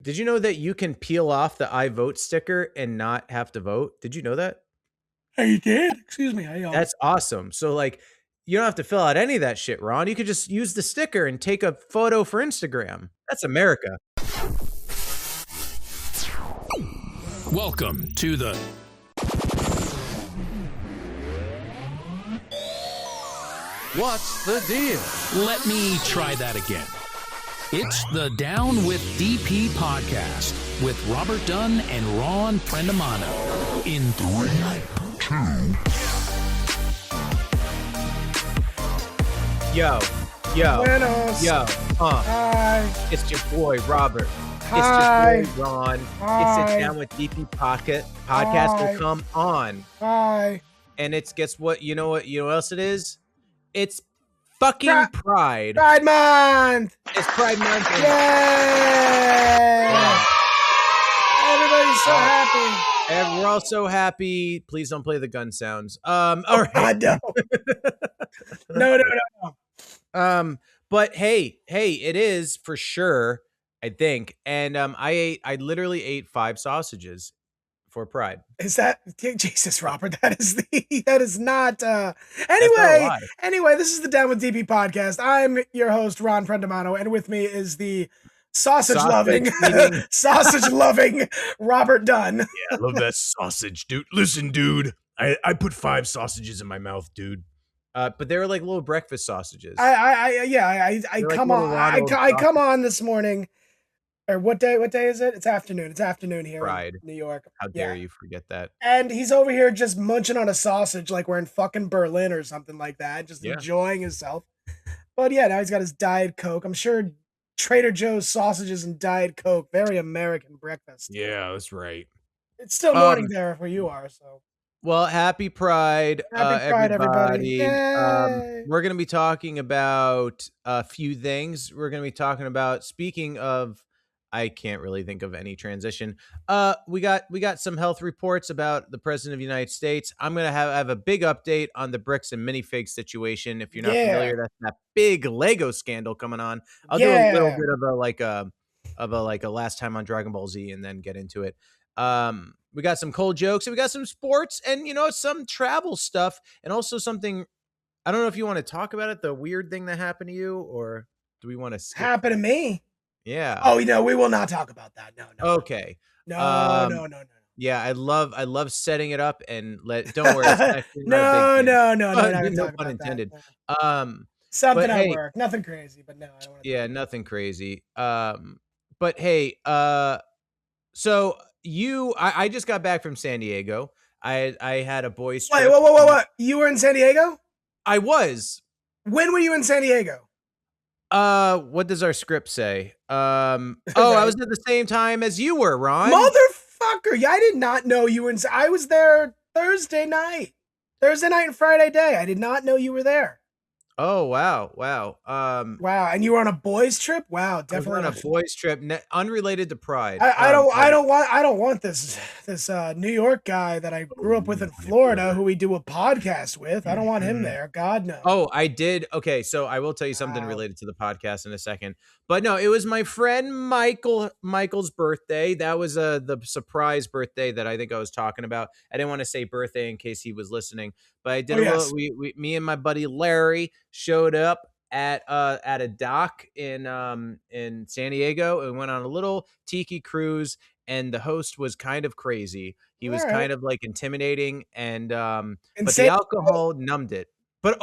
Did you know that you can peel off the I vote sticker and not have to vote? Did you know that? Hey, you did? Excuse me. That's awesome. So like you don't have to fill out any of that shit, Ron. You could just use the sticker and take a photo for Instagram. That's America. Welcome to the What's the deal? Let me try that again. It's the Down with DP podcast with Robert Dunn and Ron Prendamano in 3, 2. Yo. Buenos. Yo. Hi. It's your boy, Robert. Hi. It's your boy, Ron. Hi. It's a Down with DP podcast will come on. Hi. And it's, guess what? You know what else it is? It's fucking Pride. Pride Month. It's Pride Month. Yay. Yeah. Everybody's so happy. And we're all so happy. Please don't play the gun sounds. All right. God, no. No. But hey, it is for sure, I think. And I literally ate 5 sausages for Pride. Is that Jesus, Robert? That is not anyway, this is the Down with DP podcast. I'm your host, Ron Prendamano, and with me is the sausage loving Robert Dunn. Yeah, I love that sausage, dude. Listen, dude. I put 5 sausages in my mouth, dude. But they were like little breakfast sausages. I come on this morning. Or what day is it? It's afternoon. It's afternoon here Pride. in New York. How dare you forget that? And he's over here just munching on a sausage like we're in fucking Berlin or something like that, just enjoying himself. But yeah, now he's got his Diet Coke. I'm sure Trader Joe's sausages and Diet Coke, very American breakfast. Yeah, that's right. It's still morning there where you are, so. Well, happy Pride, Happy Pride, everybody. We're going to be talking about a few things. We're going to be talking about, speaking of, I can't really think of any transition. We got some health reports about the President of the United States. I'm going to have a big update on the bricks and Minifigs situation. If you're not familiar, that's that big Lego scandal coming on. I'll do a little bit of a last time on Dragon Ball Z and then get into it. We got some cold jokes and we got some sports and, some travel stuff and also something. I don't know if you want to talk about it, the weird thing that happened to you, or do we want to happen to me? Yeah. Oh, we will not talk about that. No. Okay. No. Yeah, I love setting it up and don't worry. No, pun intended. Something at work. Nothing crazy, but no, I don't want to. Yeah, nothing crazy. But hey, so I just got back from San Diego. I had a boys trip. Wait, what? You were in San Diego? I was. When were you in San Diego? What does our script say? I was at the same time as you were, Ron. Motherfucker! Yeah, I did not know you were I was there Thursday night and Friday day. I did not know you were there. Oh, wow. Wow. And you were on a boys trip? Wow, definitely on a boys trip, unrelated to Pride. I don't want this New York guy that I grew up with in Florida who we do a podcast with. I don't want him there. God, no. Oh, I did. Okay, so I will tell you something related to the podcast in a second. But no, it was my friend Michael's birthday. That was the surprise birthday that I think I was talking about. I didn't want to say birthday in case he was listening, but I did me and my buddy Larry showed up at a dock in San Diego and went on a little tiki cruise, and the host was kind of crazy. He was kind of like intimidating and but the alcohol numbed it. But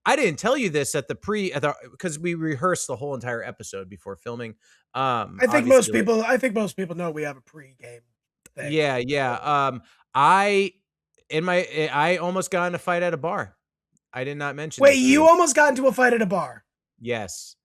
I didn't tell you this because we rehearsed the whole entire episode before filming. I think most people know we have a pre-game thing. Yeah. I almost got in a fight at a bar. I did not mention. Wait, you almost got into a fight at a bar? Yes.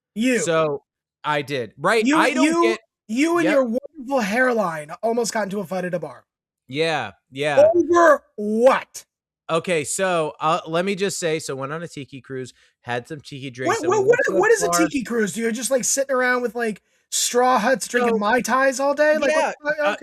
So I did. Right. You and your wonderful hairline almost got into a fight at a bar. Yeah. Over what? Okay, so let me just say, went on a tiki cruise, had some tiki drinks. What is a tiki cruise? Do you just like sitting around with like straw huts drinking Mai Tais all day? Like,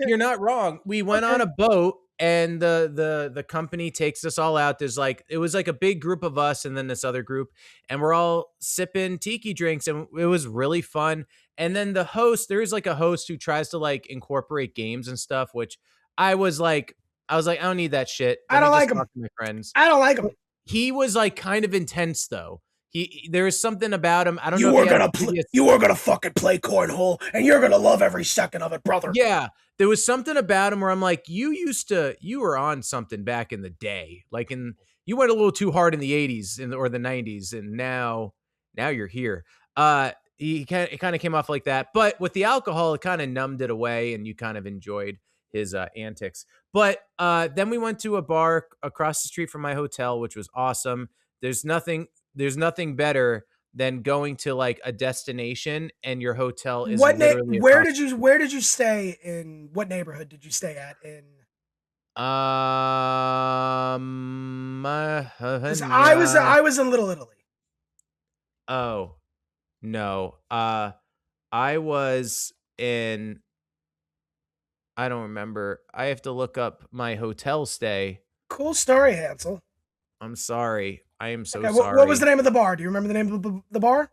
You're not wrong. We went on a boat and the company takes us all out. There's like, it was like a big group of us and then this other group, and we're all sipping tiki drinks, and it was really fun. And then the host, there's like a host who tries to like incorporate games and stuff, which I was like, I don't need that shit. I Let me don't just like him. talk to my friends. I don't like him. He was like kind of intense though. There was something about him. I don't know. You if were he had gonna you were gonna fucking play cornhole, and you're gonna love every second of it, brother. Yeah, there was something about him where I'm like, you were on something back in the day. Like you went a little too hard in the 80s or the 90s, and now you're here. It kind of came off like that, but with the alcohol, it kind of numbed it away, and you kind of enjoyed his antics. But then we went to a bar across the street from my hotel, which was awesome. There's nothing better than going to like a destination and your hotel is literally where did you stay in? What neighborhood did you stay at in? 'Cause I was in Little Italy. Oh no, I was in. I don't remember. I have to look up my hotel stay. Cool story, Hansel. I'm sorry. I am so Okay, sorry. what was the name of the bar? Do you remember the name of the bar?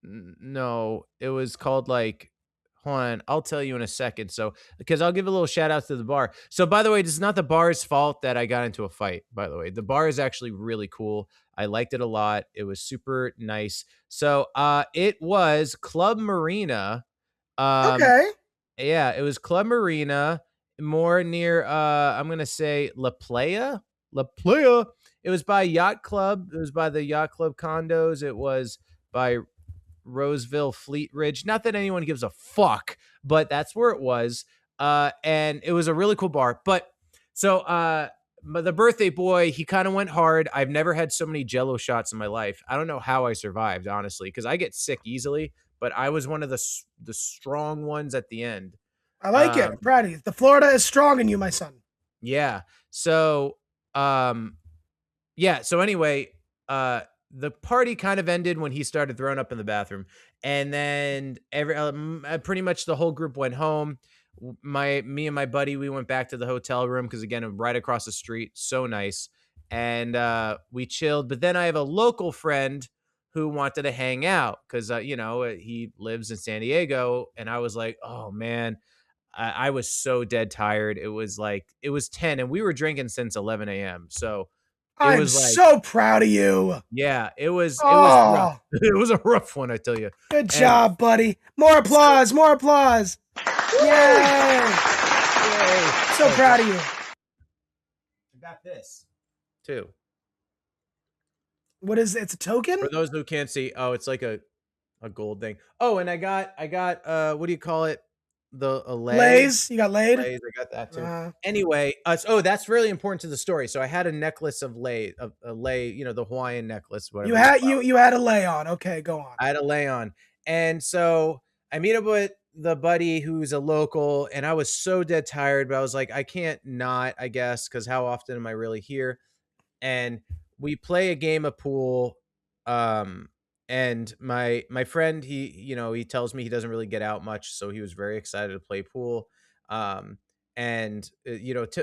No, it was called like, hold on, I'll tell you in a second. So, because I'll give a little shout out to the bar. So, by the way, this is not the bar's fault that I got into a fight, by the way. The bar is actually really cool. I liked it a lot. It was super nice. So, it was Club Marina. Okay. Yeah, it was Club Marina, more near I'm gonna say La Playa. La Playa. It was by Yacht Club. It was by the Yacht Club condos. It was by Roseville Fleet Ridge. Not that anyone gives a fuck, but that's where it was. And it was a really cool bar. But the birthday boy, he kind of went hard. I've never had so many Jello shots in my life. I don't know how I survived, honestly, because I get sick easily. But I was one of the strong ones at the end. I like it. I'm proud of you. The Florida is strong in you, my son. Yeah. So, So anyway, the party kind of ended when he started throwing up in the bathroom, and then pretty much the whole group went home. Me and my buddy, we went back to the hotel room because again, right across the street, so nice, and we chilled. But then I have a local friend who wanted to hang out because he lives in San Diego, and I was like, oh man. I was so dead tired. It was 10 and we were drinking since 11 a.m. So I'm so proud of you. Yeah, it was rough. It was a rough one, I tell you. Good job, buddy. More applause, more applause. Yay. So proud of you. I got this too. What is it? It's a token? For those who can't see, it's like a gold thing. Oh, and I got what do you call it? A Lays. You got laid? Lays, I got that too. Anyway, that's really important to the story. So I had a necklace of lay, the Hawaiian necklace. Whatever you had a lay on. Okay, go on. I had a lay on, and so I meet up with the buddy who's a local, and I was so dead tired, but I was like, I can't not, I guess, because how often am I really here? And we play a game of pool. And my friend, he tells me he doesn't really get out much, so he was very excited to play pool. And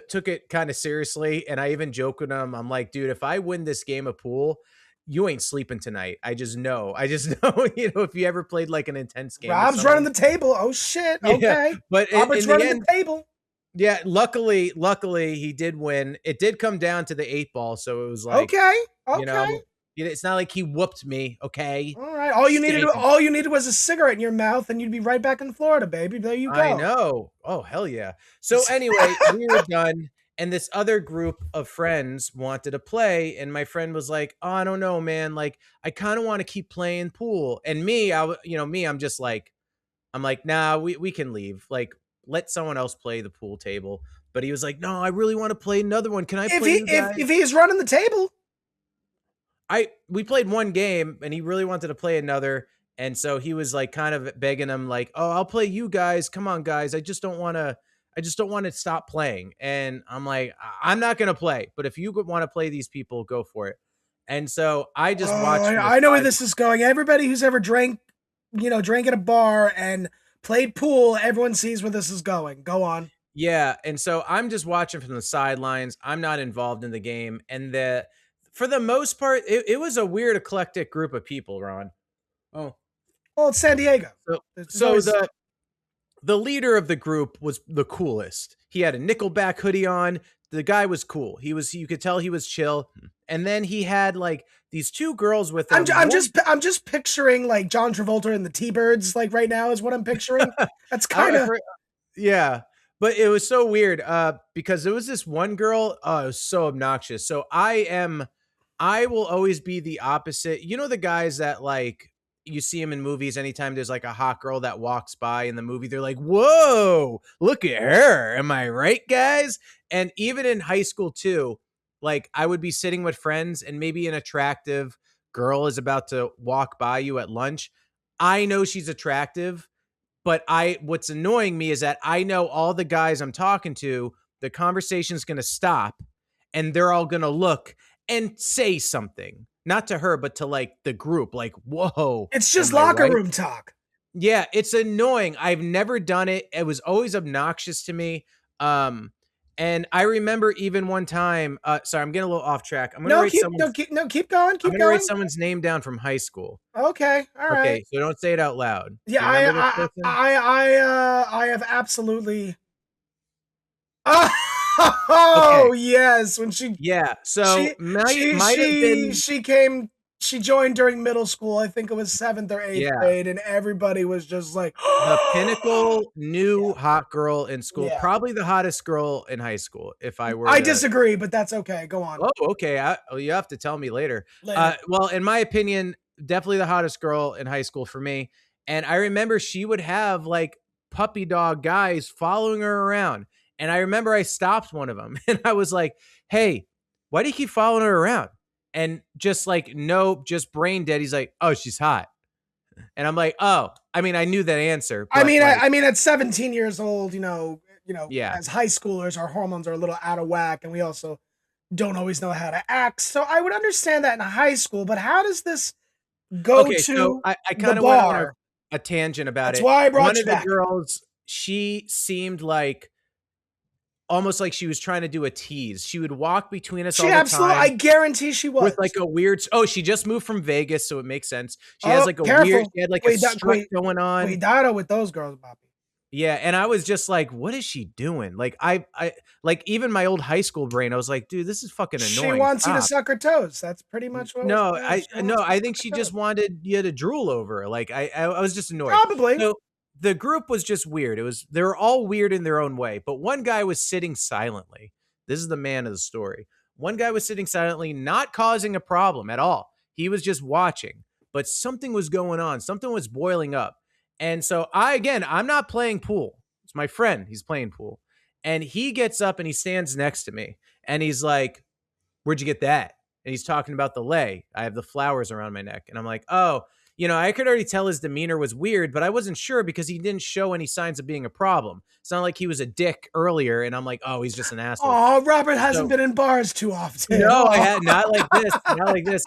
took it kind of seriously. And I even joke with him. I'm like, dude, if I win this game of pool, you ain't sleeping tonight. I just know. If you ever played like an intense game. Rob's running the table. Oh shit. Okay. Yeah, but Robert's running the table. Yeah, luckily he did win. It did come down to the 8 ball, so it was like okay. It's not like he whooped me, okay? All right. All you needed was a cigarette in your mouth, and you'd be right back in Florida, baby. There you go. I know. Oh, hell yeah. So anyway, we were done, and this other group of friends wanted to play, and my friend was like, "Oh, I don't know, man. Like, I kind of want to keep playing pool." And me, I'm just like, nah, we can leave. Like, let someone else play the pool table. But he was like, "No, I really want to play another one. Can I play?" If he's running the table. We played one game and he really wanted to play another. And so he was like kind of begging him like, "Oh, I'll play you guys. Come on, guys. I just don't want to stop playing." And I'm like, "I'm not going to play, but if you want to play these people, go for it." And so I just watched. I know where this is going. Everybody who's ever drank at a bar and played pool, everyone sees where this is going. Go on. Yeah, and so I'm just watching from the sidelines. I'm not involved in the game, and for the most part, it was a weird eclectic group of people, Ron. Oh, Well, it's San Diego. so There's so always the leader of the group was the coolest. He had a Nickelback hoodie on. The guy was cool. You could tell he was chill. And then he had like these two girls with him. I'm just picturing like John Travolta and the T-Birds like right now is what I'm picturing. That's kind of yeah. But it was so weird because there was this one girl. Oh, it was so obnoxious. So I will always be the opposite. You know, the guys that like you see them in movies anytime there's like a hot girl that walks by in the movie, they're like, whoa, look at her. Am I right, guys? And even in high school, too, like I would be sitting with friends and maybe an attractive girl is about to walk by you at lunch. I know she's attractive, but what's annoying me is that I know all the guys I'm talking to, the conversation's going to stop and they're all going to look and say something, not to her, but to like the group, like, whoa. It's just locker room talk. Yeah, it's annoying. I've never done it. It was always obnoxious to me. And I remember even one time, sorry, I'm getting a little off track. I'm gonna keep going. I'm gonna write someone's name down from high school. Okay, all right. Okay, so don't say it out loud. Yeah, I have absolutely. Oh okay. Yes, when she so she joined during middle school. I think it was 7th or 8th grade, and everybody was just like the pinnacle new hot girl in school, probably the hottest girl in high school. If I disagree, but that's okay. Go on. Oh, okay. You have to tell me later. Well, in my opinion, definitely the hottest girl in high school for me. And I remember she would have like puppy dog guys following her around. And I remember I stopped one of them and I was like, hey, why do you keep following her around? And just like, nope, just brain dead. He's like, oh, she's hot. And I'm like, oh, I mean, I knew that answer. I mean, at 17 years old, you know, as high schoolers, our hormones are a little out of whack and we also don't always know how to act. So I would understand that in high school, but how does this go to so I kind of went on a tangent about That's why I brought one you of back. The girls, she seemed like almost like she was trying to do a tease. She would walk between us all the time. I guarantee she was. With like a weird, she just moved from Vegas, so it makes sense. She has like she had like a strut going on. Cuidado with those girls, Bobby. Yeah, and I was just like, what is she doing? Like I like even my old high school brain, I was like, dude, this is fucking annoying. She wants you to suck her toes. That's pretty much what I think she just wanted you to drool over her. Like I was just annoyed. Probably. So the group was just weird. They were all weird in their own way, but one guy was sitting silently. This is the man of the story. One guy was sitting silently, not causing a problem at all. He was just watching, but something was going on. Something was boiling up. And so I'm not playing pool. It's my friend. He's playing pool. And he gets up and he stands next to me and he's like, where'd you get that? And he's talking about the lei. I have the flowers around my neck. And I'm like, oh, I could already tell his demeanor was weird, but I wasn't sure because he didn't show any signs of being a problem. It's not like he was a dick earlier. And I'm like, oh, he's just an asshole. Oh, Robert hasn't been in bars too often. No, I had not like this.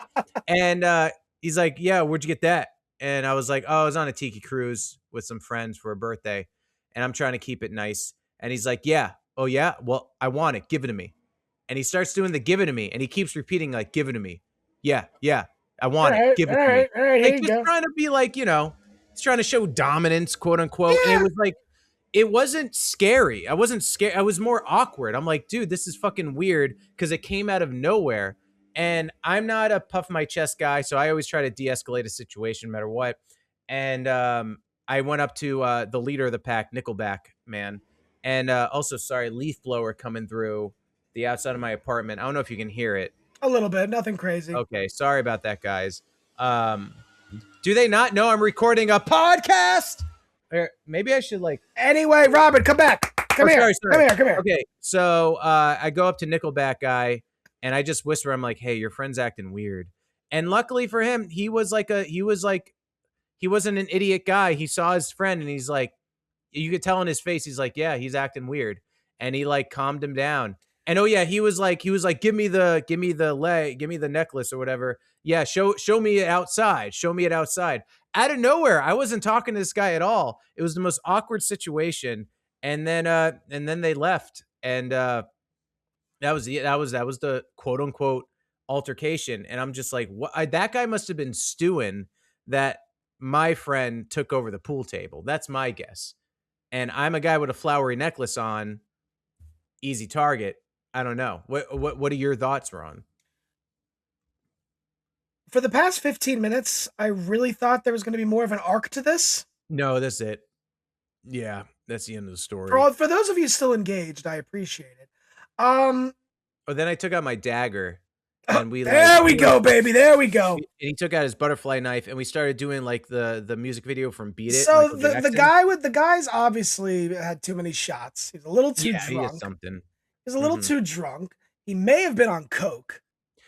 And he's like, yeah, where'd you get that? And I was like, oh, I was on a tiki cruise with some friends for a birthday. And I'm trying to keep it nice. And he's like, yeah. Oh, yeah. Well, I want it. Give it to me. And he starts doing the give it to me. And he keeps repeating, like, give it to me. Yeah. I want it. Give it to me. All right, like, just trying to be like, he's trying to show dominance, quote unquote. Yeah. And it was like, it wasn't scary. I wasn't scared. I was more awkward. I'm like, dude, this is fucking weird because it came out of nowhere. And I'm not a puff my chest guy, so I always try to de-escalate a situation no matter what. And I went up to the leader of the pack, Nickelback, man. And also, sorry, leaf blower coming through the outside of my apartment. I don't know if you can hear it. A little bit, nothing crazy. Okay, sorry about that, guys. Do they not know I'm recording a podcast? Or maybe I should like... Anyway, Robert, come back. Come here. Sorry. Come here. Okay, so I go up to Nickelback guy, and I just whisper, I'm like, hey, your friend's acting weird. And luckily for him, he wasn't an idiot guy. He saw his friend and he's like, you could tell in his face, he's like, yeah, he's acting weird. And he like calmed him down. And he was like, give me the necklace or whatever. Yeah. Show me it outside. Show me it outside. Out of nowhere. I wasn't talking to this guy at all. It was the most awkward situation. and then they left, and that was the quote unquote altercation. And I'm just like, what? That guy must have been stewing that my friend took over the pool table. That's my guess. And I'm a guy with a flowery necklace on, easy target. I don't know. What are your thoughts, Ron? For the past 15 minutes, I really thought there was going to be more of an arc to this. No, that's it. Yeah, that's the end of the story. For those of you still engaged, I appreciate it. But then I took out my dagger, and we there we go, baby. There we go. He took out his butterfly knife, and we started doing like the music video from Beat It. So the guy's obviously had too many shots. He's a little too drunk. He had something. He's a little too drunk. He may have been on coke.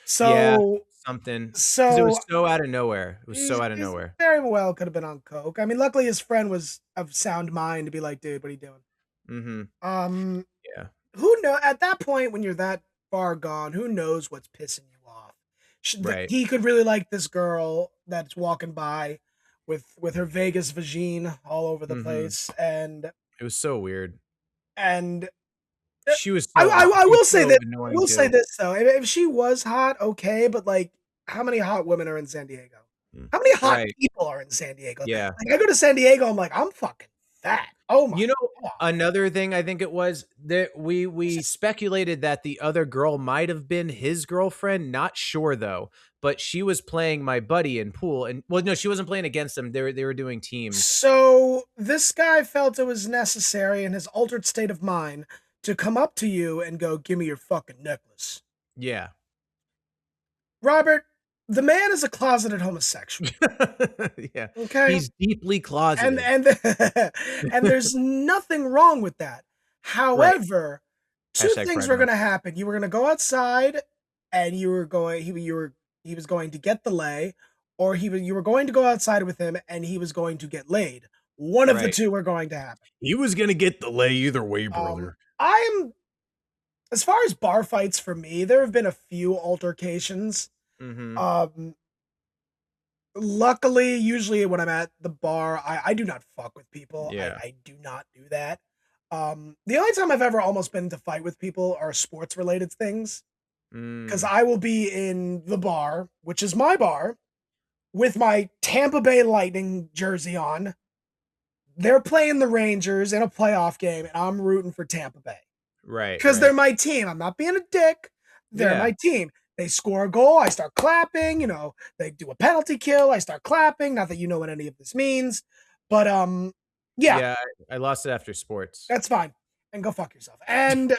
So yeah, something. So it was so out of nowhere. It was so out of nowhere. Very well could have been on coke. I mean, luckily his friend was of sound mind to be like, dude, what are you doing? Mm-hmm. Yeah. Who know at that point when you're that far gone, who knows what's pissing you off? Right. He could really like this girl that's walking by with her Vegas vagine all over the place, and it was so weird. And she was. I will say that. I will say this though: if she was hot, okay, but like, how many hot women are in San Diego? How many hot people are in San Diego? Yeah. Like, I go to San Diego, I'm like, I'm fucking fat. Oh my! God. Another thing I think it was that we speculated that the other girl might have been his girlfriend. Not sure though, but she was playing my buddy in pool, and well, no, she wasn't playing against them. They were doing teams. So this guy felt it was necessary in his altered state of mind to come up to you and go, "Give me your fucking necklace." Yeah, Robert. The man is a closeted homosexual. Yeah. Okay. He's deeply closeted. And there's nothing wrong with that. However, two things were going to happen. You were going to go outside and he was going to get the lay, or you were going to go outside with him and he was going to get laid. One of the two were going to happen. He was going to get the lay either way, brother. As far as bar fights for me, there have been a few altercations. Luckily, usually when I'm at the bar, I do not fuck with people. Yeah. I do not do that. The only time I've ever almost been to fight with people are sports related things. Because I will be in the bar, which is my bar, with my Tampa Bay Lightning jersey on. They're playing the Rangers in a playoff game, and I'm rooting for Tampa Bay. Right. Because they're my team. I'm not being a dick. They're my team. They score a goal, I start clapping, they do a penalty kill, I start clapping, not that you know what any of this means, but yeah, I lost it after sports. That's fine, and go fuck yourself. And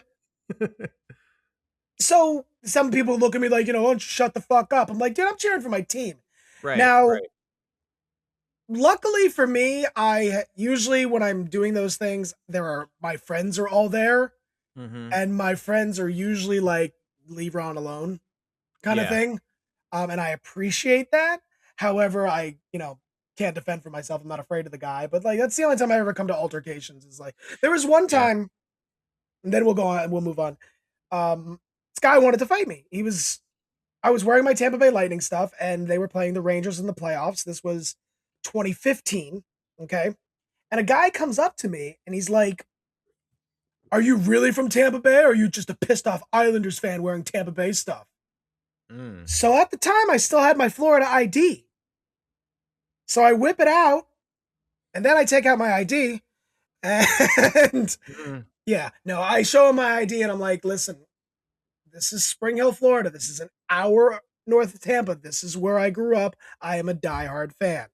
so some people look at me like, oh, shut the fuck up. I'm like, dude, I'm cheering for my team. Right. Now, luckily for me, I usually when I'm doing those things, my friends are all there, and my friends are usually like, leave Ron alone. Kind of thing. And I appreciate that. However, I, can't defend for myself. I'm not afraid of the guy, but like, that's the only time I ever come to altercations is like, there was one time and then we'll go on and we'll move on. This guy wanted to fight me. I was wearing my Tampa Bay Lightning stuff and they were playing the Rangers in the playoffs. This was 2015. Okay. And a guy comes up to me and he's like, "Are you really from Tampa Bay or are you just a pissed off Islanders fan wearing Tampa Bay stuff?" So at the time, I still had my Florida ID. So I whip it out, and then I take out my ID, and I show him my ID, and I'm like, "Listen, this is Spring Hill, Florida. This is an hour north of Tampa. This is where I grew up. I am a diehard fan."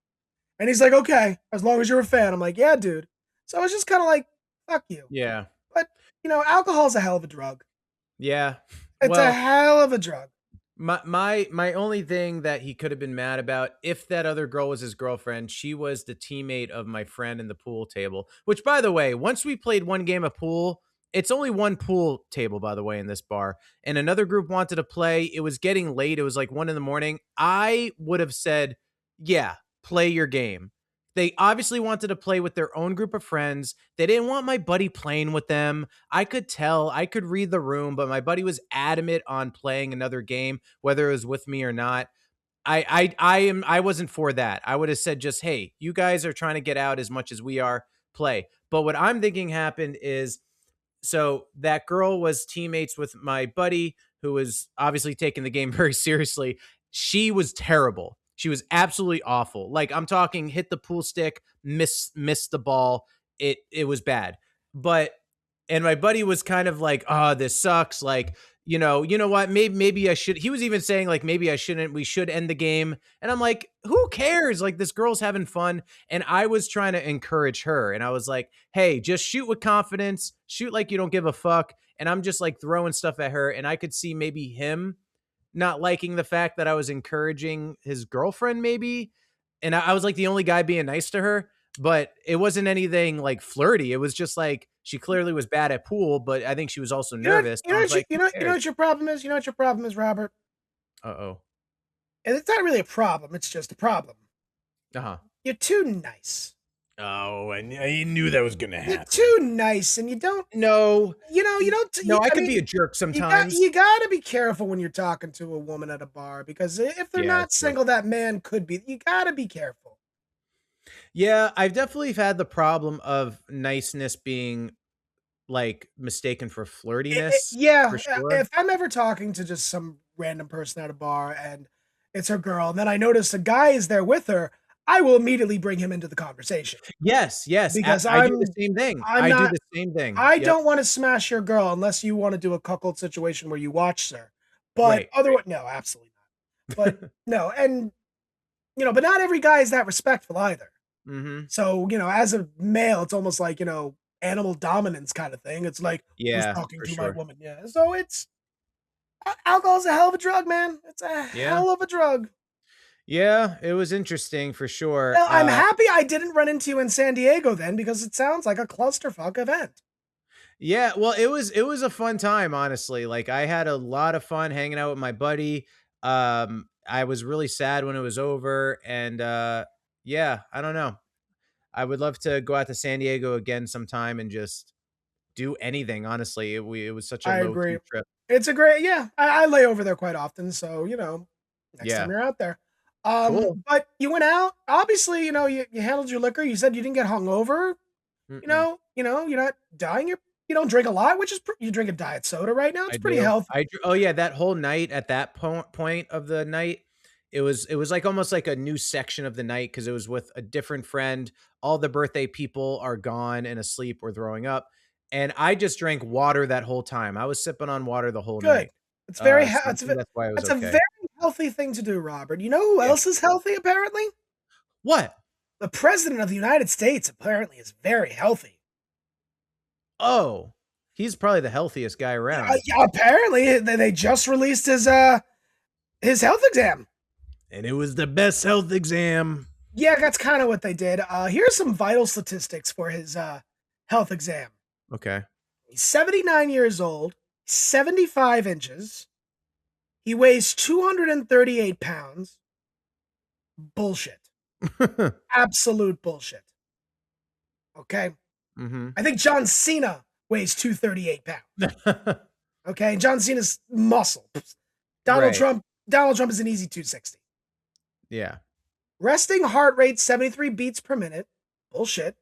And he's like, "Okay, as long as you're a fan." I'm like, "Yeah, dude." So I was just kind of like, "Fuck you." Yeah. But, alcohol's a hell of a drug. Yeah. It's a hell of a drug. My only thing that he could have been mad about, if that other girl was his girlfriend, she was the teammate of my friend in the pool table, which, by the way, once we played one game of pool, it's only one pool table, by the way, in this bar, and another group wanted to play. It was getting late. It was like 1 a.m. I would have said, yeah, play your game. They obviously wanted to play with their own group of friends. They didn't want my buddy playing with them. I could tell, I could read the room, but my buddy was adamant on playing another game, whether it was with me or not. I wasn't for that. I would have said just, hey, you guys are trying to get out as much as we are. play. But what I'm thinking happened is, so that girl was teammates with my buddy who was obviously taking the game very seriously. She was terrible. She was absolutely awful. Like, I'm talking hit the pool stick, miss the ball. It was bad. But and my buddy was kind of like, "Oh, this sucks." Like, you know what? Maybe I should. He was even saying like, maybe I shouldn't. We should end the game. And I'm like, who cares? Like, this girl's having fun. And I was trying to encourage her. And I was like, hey, just shoot with confidence. Shoot like you don't give a fuck. And I'm just like throwing stuff at her. And I could see maybe him not liking the fact that I was encouraging his girlfriend, maybe. And I was like the only guy being nice to her, but it wasn't anything like flirty. It was just like she clearly was bad at pool, but I think she was also nervous. I was like, you know what your problem is? You know what your problem is, Robert? uh-oh. And it's not really a problem. It's just a problem. Uh-huh. You're too nice. Oh, I knew that was gonna You're happen. too nice, and you don't. No, You don't. no, I could mean, be a jerk sometimes. You got to be careful when you're talking to a woman at a bar, because if they're Yeah, not that's true. single, that man could be. You got to be careful. Yeah, I've definitely had the problem of niceness being like mistaken for flirtiness. Yeah, for sure. if I'm ever talking to just some random person at a bar and it's her girl, and then I notice a guy is there with her, I will immediately bring him into the conversation. Yes, Because I do the same thing. I do the same thing. I Yep. don't want to smash your girl unless you want to do a cuckold situation where you watch her. But Right, otherwise, no, absolutely not. But no, and but not every guy is that respectful either. Mm-hmm. So, as a male, it's almost like, animal dominance kind of thing. It's like, who's Yeah, talking for to my sure. woman? Yeah. So alcohol's a hell of a drug, man. It's a Yeah. hell of a drug. Yeah, it was interesting for sure. Well, I'm happy I didn't run into you in San Diego then, because it sounds like a clusterfuck event. Yeah, well, it was a fun time, honestly. Like, I had a lot of fun hanging out with my buddy. I was really sad when it was over, and yeah, I don't know. I would love to go out to San Diego again sometime and just do anything. Honestly, it was such a I low key agree. trip. It's a great, yeah. I lay over there quite often, so next Yeah, time you're out there. cool. But you went out. Obviously, you handled your liquor. You said you didn't get hungover. Mm-mm. You're not dying. You don't drink a lot, which is you drink a diet soda right now. It's I pretty do. healthy. Oh yeah, that whole night at that point of the night, it was like almost like a new section of the night because it was with a different friend. All the birthday people are gone and asleep or throwing up, and I just drank water that whole time. I was sipping on water the whole Good. night. It's very. So I think that's why I was It's a okay. very healthy thing to do, Robert. You know who Yeah. else is healthy? Apparently, What? the president of the United States apparently is very healthy. Oh, he's probably the healthiest guy around, Yeah, apparently, they just released his health exam. and it was the best health exam. Yeah, that's kind of what they did. Here's some vital statistics for his health exam. Okay. He's 79 years old, 75 inches. He weighs 238 pounds. Bullshit. Absolute bullshit. Okay? Mm-hmm. I think John Cena weighs 238 pounds. Okay? John Cena's muscle. Donald Right. Trump is an easy 260. Yeah. Resting heart rate 73 beats per minute. Bullshit.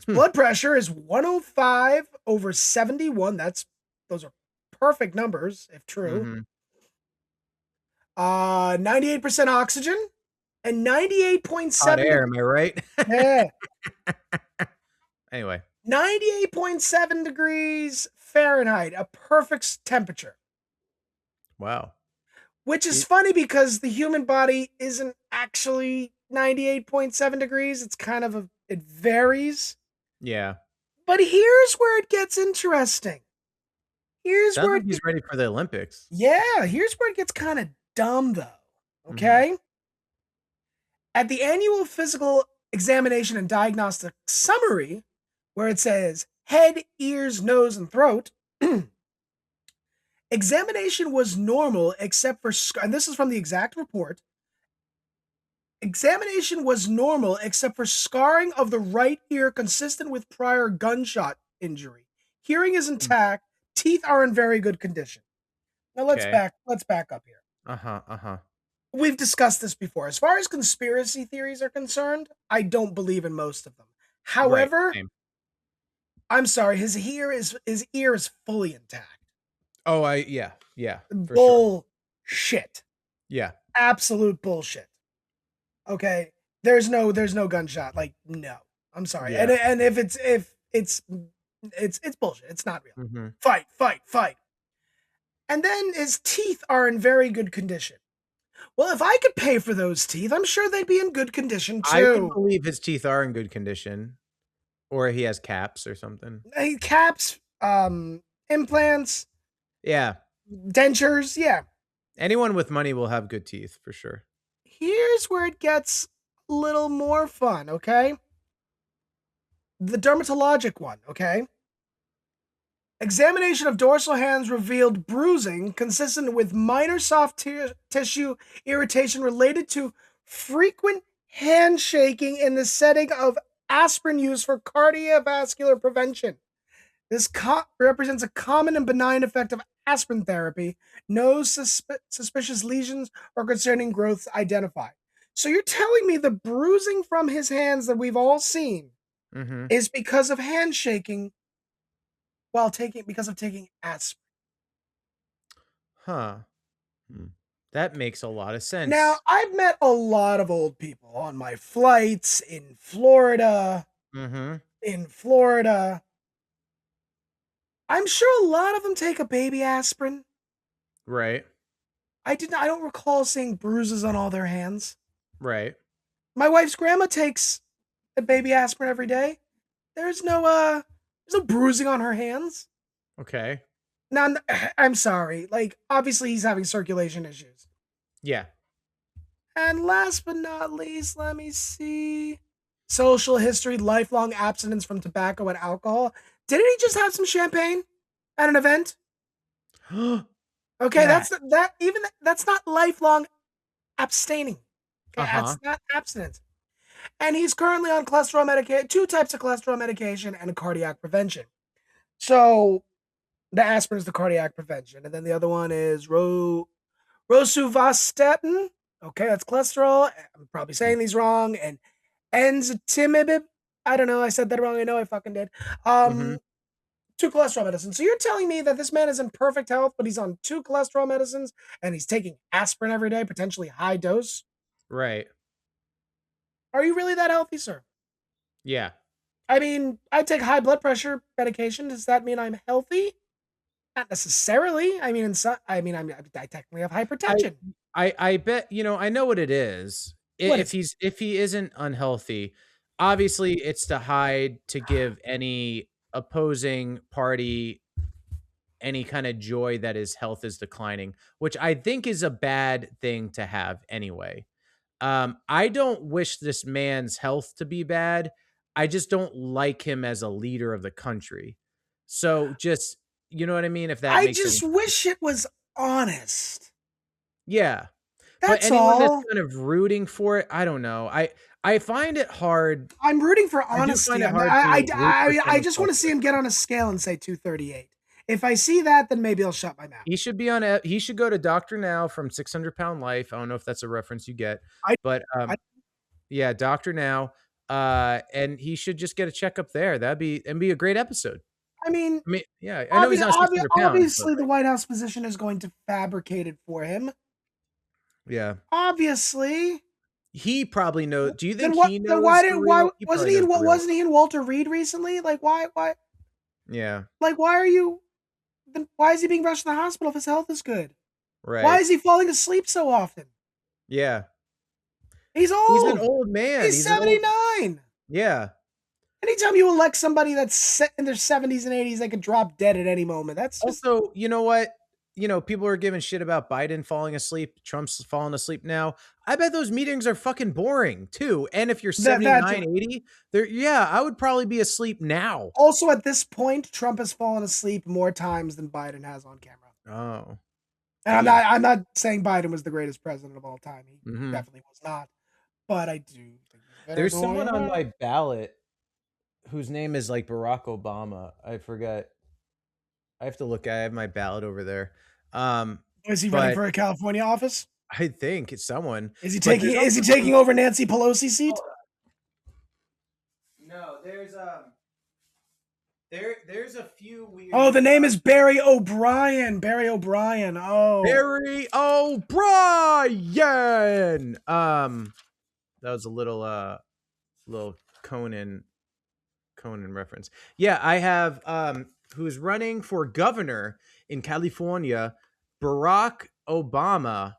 Blood pressure is 105/71. Those are perfect numbers, if true. Mhm. 98% oxygen and 98.7 Hot air, am I right? yeah, Anyway. 98.7 degrees Fahrenheit, a perfect temperature. Wow. Which is funny because the human body isn't actually 98.7 degrees. It's kind of it varies. Yeah. But here's where it gets interesting. Here's Sounds where like he's ready for the Olympics. here's where it gets kind of dumb though. Okay? At the annual physical examination and diagnostic summary, where it says head, ears, nose, and throat, examination was normal except for, and this is from the exact report. Examination was normal except for scarring of the right ear consistent with prior gunshot injury. Hearing is intact. Teeth are in very good condition. Now let's Okay. back up here. Uh-huh. We've discussed this before. As far as conspiracy theories are concerned, I don't believe in most of them. However, Same. I'm sorry, his ear is fully intact. Oh, yeah, for sure. Bullshit. Yeah. Absolute bullshit. Okay. There's no gunshot. Like, no. I'm sorry. Yeah. And if it's bullshit. It's not real. Mhm. Fight. And then his teeth are in very good condition. Well, if I could pay for those teeth, I'm sure they'd be in good condition too. I would believe his teeth are in good condition, or he has caps or something. Caps, implants, Yeah. dentures, yeah. Anyone with money will have good teeth for sure. Here's where it gets a little more fun, okay? The dermatologic one, okay? Examination of dorsal hands revealed bruising consistent with minor soft tissue irritation related to frequent handshaking in the setting of aspirin use for cardiovascular prevention. This represents a common and benign effect of aspirin therapy. No suspicious lesions or concerning growths identified. So you're telling me the bruising from his hands that we've all seen is because of handshaking because of taking aspirin. Huh. That makes a lot of sense. Now, I've met a lot of old people on my flights in Florida. In Florida. I'm sure a lot of them take a baby aspirin. Right. I don't recall seeing bruises on all their hands. Right. My wife's grandma takes a baby aspirin every day. There's no bruising on her hands. Okay. Now, I'm sorry. Like, obviously he's having circulation issues. Yeah. And last but not least, let me see. Social history, lifelong abstinence from tobacco and alcohol. Didn't he just have some champagne at an event? Okay, that's not lifelong abstaining. Okay, that's not abstinence. And he's currently on cholesterol medication, 2 types of cholesterol medication and a cardiac prevention. So the aspirin is the cardiac prevention, and then the other one is rosuvastatin. Okay, that's cholesterol. I'm probably saying these wrong. And enzatimib. I don't know. I said that wrong. I know I fucking did. 2 cholesterol medicines. So you're telling me that this man is in perfect health, but he's on 2 cholesterol medicines and he's taking aspirin every day, potentially high dose? Right. Are you really that healthy, sir? Yeah. I mean, I take high blood pressure medication. Does that mean I'm healthy? Not necessarily. I mean, I technically have hypertension. I bet, I know what it is. If he isn't unhealthy, obviously it's to hide, to give any opposing party any kind of joy that his health is declining, which I think is a bad thing to have anyway. I don't wish this man's health to be bad. I just don't like him as a leader of the country. So just, you know what I mean? If that makes just wish it was honest. Yeah. That's but anyone all. that's kind of rooting for it, I don't know. I find it hard. I'm rooting for honesty. I just want to see him get on a scale and say 238. If I see that, then maybe I'll shut my mouth. He should go to Dr. Now from 600 Pound Life. I don't know if that's a reference you get, yeah, Dr. Now. And he should just get a checkup there. That'd be a great episode. I mean, yeah, I know he's not 600 pounds. Obviously, the White House physician is going to fabricate it for him. Yeah. Obviously. He probably knows. Do you think he knows? Why wasn't he in Walter Reed recently? Like, why? Yeah. Like, why is he being rushed to the hospital if his health is good? Right. Why is he falling asleep so often? Yeah. He's old. He's an old man. He's 79. Yeah. Anytime you elect somebody that's in their 70s and 80s, they could drop dead at any moment. That's also, you know what? People are giving shit about Biden falling asleep. Trump's falling asleep now. I bet those meetings are fucking boring too. And if you're 79, 80, I would probably be asleep now. Also, at this point, Trump has fallen asleep more times than Biden has on camera. Oh. And I'm not saying Biden was the greatest president of all time. He definitely was not. But I do think there's someone on my ballot whose name is like Barack Obama. I forget. I have to look. I have my ballot over there. Is he running for a California office? I think it's someone. Is he taking over Nancy Pelosi's seat? No, there's There's a few weird. Oh, the name is Barry O'Brien. Barry O'Brien. Oh, Barry O'Brien. That was a little Conan reference. Yeah, I have who's running for governor in California, Barack Obama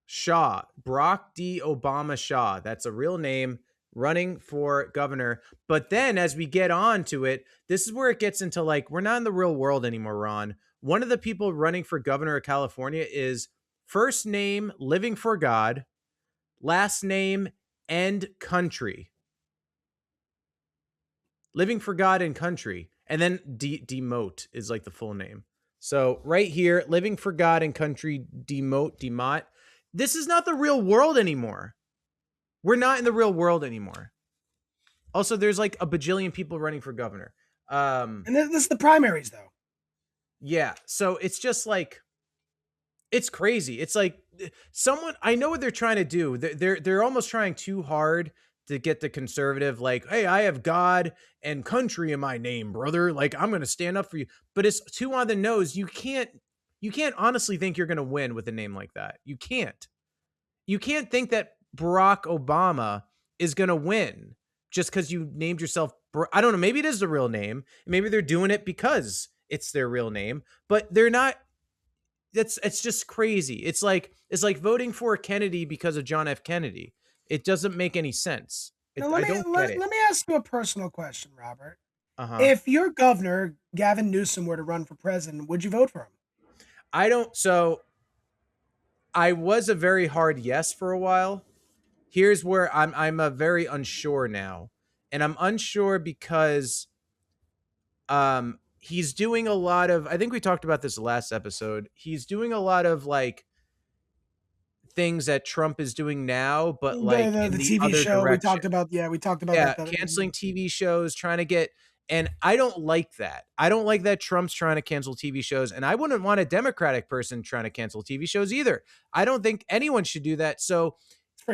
Shaw. Barack D. Obama Shaw. That's a real name, running for governor. But then as we get on to it, this is where it gets into like, we're not in the real world anymore, Ron. One of the people running for governor of California is first name Living for God, last name and country. Living for God and country. And then Demote is like the full name. So right here, Living for God and country, Demot. This is not the real world anymore. We're not in the real world anymore. Also, there's like a bajillion people running for governor. and this is the primaries, though. Yeah. So it's just like, it's crazy. It's like someone, I know what they're trying to do. They're almost trying too hard to get the conservative, like, hey, I have God and country in my name, brother. Like, I'm going to stand up for you. But it's too on the nose. You can't honestly think you're going to win with a name like that. You can't think that Barack Obama is going to win just because you named yourself. I don't know. Maybe it is the real name. Maybe they're doing it because it's their real name, but they're not. It's just crazy. It's like voting for Kennedy because of John F. Kennedy. It doesn't make any sense. Now, I don't get it. let me ask you a personal question, Robert. Uh-huh. If your governor, Gavin Newsom, were to run for president, would you vote for him? I don't. So I was a very hard yes for a while. Here's where I'm a very unsure now. And I'm unsure because he's doing a lot of, I think we talked about this last episode. He's doing a lot of like things that Trump is doing now, but like the in the TV other show direction. we talked about. Yeah, we talked about Yeah, that. canceling TV shows, trying to get, and I don't like that. I don't like that Trump's trying to cancel TV shows, and I wouldn't want a Democratic person trying to cancel TV shows either. I don't think anyone should do that. So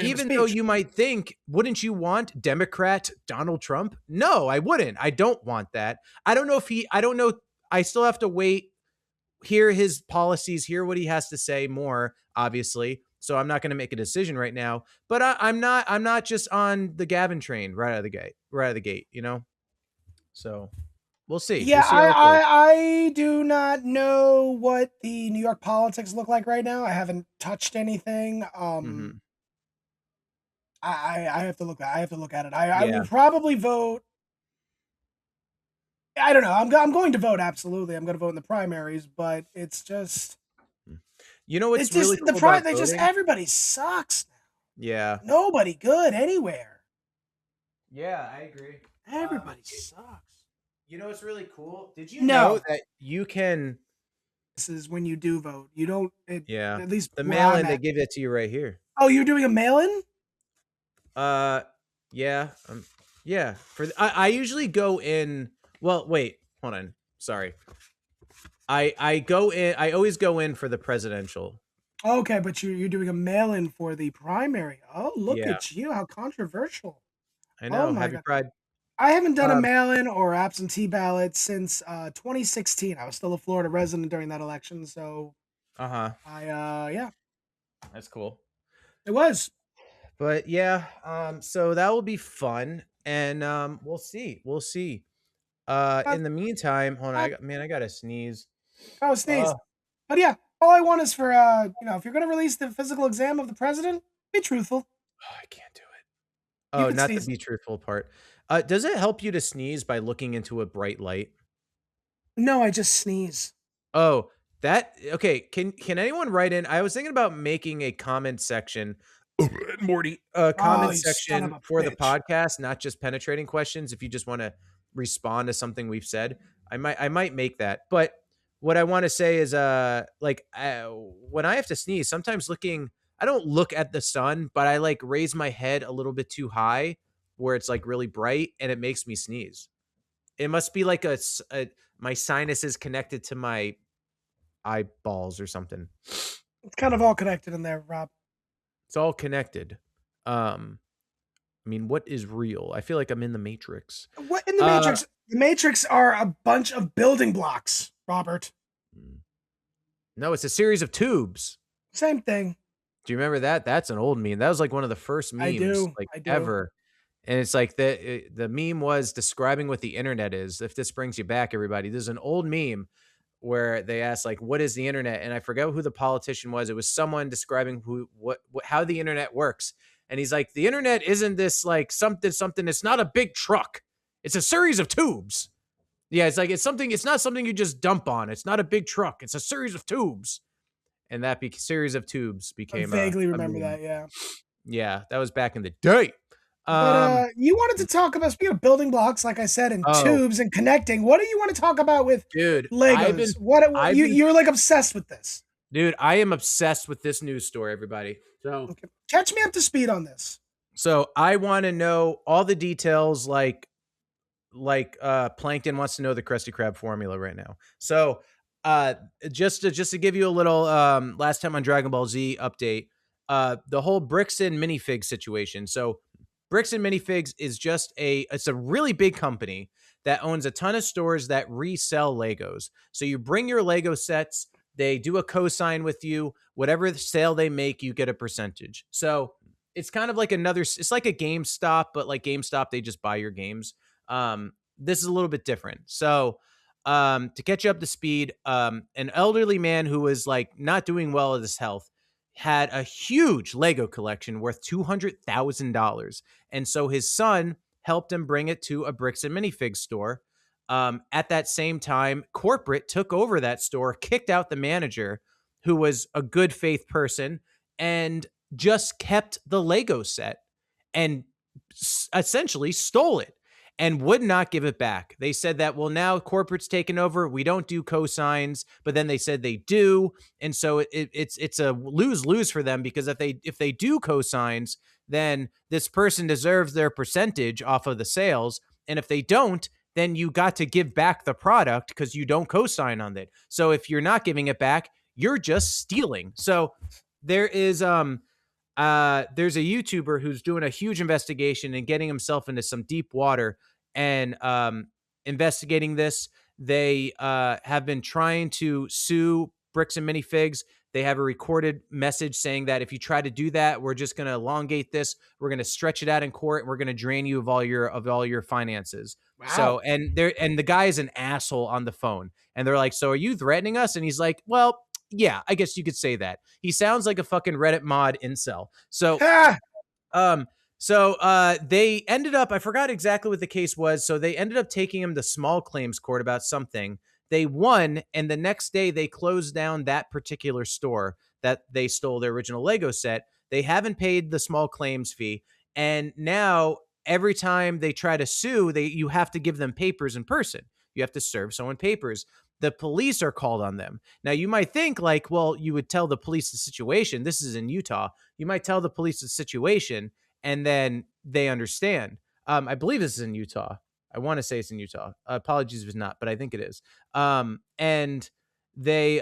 even though you might think, wouldn't you want Democrat Donald Trump? No, I wouldn't. I don't want that. I don't know. I still have to wait, hear his policies, hear what he has to say more, obviously. So I'm not going to make a decision right now, but I'm not just on the Gavin train right out of the gate, you know? So we'll see. Yeah, We'll see how it goes. I do not know what the New York politics look like right now. I haven't touched anything. Mhm. I have to look. I have to look at it. I Yeah. will probably vote. I don't know. I'm going to vote. Absolutely, I'm going to vote in the primaries. But it's just, You know what's it's just really the cool about they just voting? everybody sucks now. Yeah. Nobody good anywhere. Yeah, I agree. Everybody sucks. You know what's really cool? Did you No. know that you can? This is when you do vote. You don't. Yeah. At least The where mail-in, I'm they at. give it to you right here. Oh, you're doing a mail-in? Yeah. Yeah. I usually go in. Well, wait. Hold on. Sorry. I go in. I always go in for the presidential. Okay, but you're doing a mail-in for the primary. Oh, look Yeah. at you! How controversial. I know. Oh my Happy God. Pride. I haven't done a mail-in or absentee ballot since 2016. I was still a Florida resident during that election, so Uh-huh. yeah, That's cool. it was. But yeah, so that will be fun, and we'll see. We'll see. In the meantime, hold on. I gotta sneeze. I was sneezed. Oh. But yeah, all I want is for if you're gonna release the physical exam of the president, be truthful. Oh, I can't do it. You Oh, can not sneeze. the be truthful part. Does it help you to sneeze by looking into a bright light? No, I just sneeze. Oh, okay. Can anyone write in? I was thinking about making a comment section, Morty, comment you son of section a for the bitch. podcast, not just penetrating questions. If you just want to respond to something we've said, I might make that. But what I want to say is, when I have to sneeze, sometimes I don't look at the sun, but I like raise my head a little bit too high where it's like really bright and it makes me sneeze. It must be like my sinus is connected to my eyeballs or something. It's kind of all connected in there, Rob. It's all connected. I mean, what is real? I feel like I'm in the Matrix. What in the Matrix? The Matrix are a bunch of building blocks, Robert. No, it's a series of tubes. Same thing. Do you remember that? That's an old meme. That was like one of the first memes I do. ever. And it's like the meme was describing what the internet is. If this brings you back, everybody, this is an old meme where they asked like, what is the internet? And I forget who the politician was. It was someone describing how the internet works. And he's like, the internet isn't this like something. It's not a big truck. It's a series of tubes. Yeah, it's like it's not something you just dump on. It's not a big truck. It's a series of tubes. And that series of tubes became I vaguely remember meme. that, yeah. Yeah, that was back in the day. But you wanted to talk about, speaking of building blocks, like I said, and tubes and connecting. What do you want to talk about with Legos? You're like obsessed with this. Dude, I am obsessed with this news story, everybody. So catch me up to speed on this. So I want to know all the details, like Plankton wants to know the Krusty Krab formula right now. So just to give you a little last time on Dragon Ball Z update, the whole Bricks and Minifigs situation. So Bricks and Minifigs is it's a really big company that owns a ton of stores that resell Legos. So you bring your Lego sets, they do a cosign with you, whatever sale they make, you get a percentage. So it's kind of like it's like a GameStop, but like GameStop, they just buy your games. This is a little bit different. So to catch you up to speed, an elderly man who was like not doing well with his health had a huge Lego collection worth $200,000. And so his son helped him bring it to a Bricks and Minifigs store. At that same time, corporate took over that store, kicked out the manager, who was a good faith person, and just kept the Lego set and essentially stole it and would not give it back. They said that, well, now corporate's taken over. We don't do cosigns, but then they said they do. And so it's a lose-lose for them, because if they do cosigns, then this person deserves their percentage off of the sales. And if they don't, then you got to give back the product because you don't cosign on it. So if you're not giving it back, you're just stealing. So there's a YouTuber who's doing a huge investigation and getting himself into some deep water and investigating this. They have been trying to sue Bricks and Minifigs. They have a recorded message saying that if you try to do that, we're just going to elongate this. We're going to stretch it out in court. And we're going to drain you of all your finances. Wow. So and the guy is an asshole on the phone. And they're like, so are you threatening us? And he's like, well, yeah, I guess you could say that. He sounds like a fucking Reddit mod incel. So, they ended up, I forgot exactly what the case was. So they ended up taking him to small claims court about something. They won. And the next day they closed down that particular store that they stole their original Lego set. They haven't paid the small claims fee. And now every time they try to sue, you have to give them papers in person. You have to serve someone papers. The police are called on them. Now, you might think like, well, you would tell the police the situation. This is in Utah. You might tell the police the situation and then they understand. I believe this is in Utah. I want to say it's in Utah. Apologies if it's not, but I think it is. And they,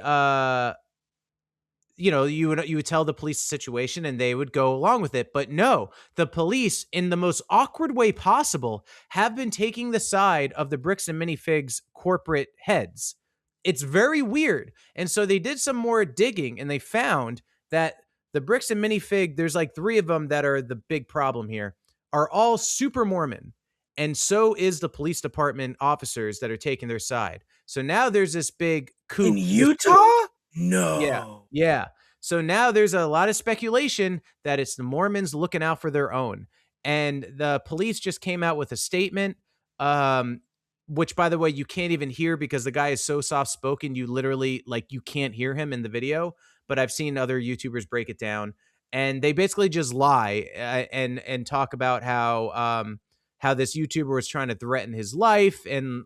you would tell the police the situation and they would go along with it. But no, the police, in the most awkward way possible, have been taking the side of the Bricks and Minifigs corporate heads. It's very weird. And so they did some more digging and they found that the Bricks and Minifig, there's like 3 of them that are the big problem here, are all super Mormon. And so is the police department officers that are taking their side. So now there's this big coup. In Utah? No. Yeah. So now there's a lot of speculation that it's the Mormons looking out for their own. And the police just came out with a statement, which, by the way, you can't even hear because the guy is so soft-spoken, you literally, like, you can't hear him in the video. But I've seen other YouTubers break it down. And they basically just lie and talk about how this YouTuber was trying to threaten his life and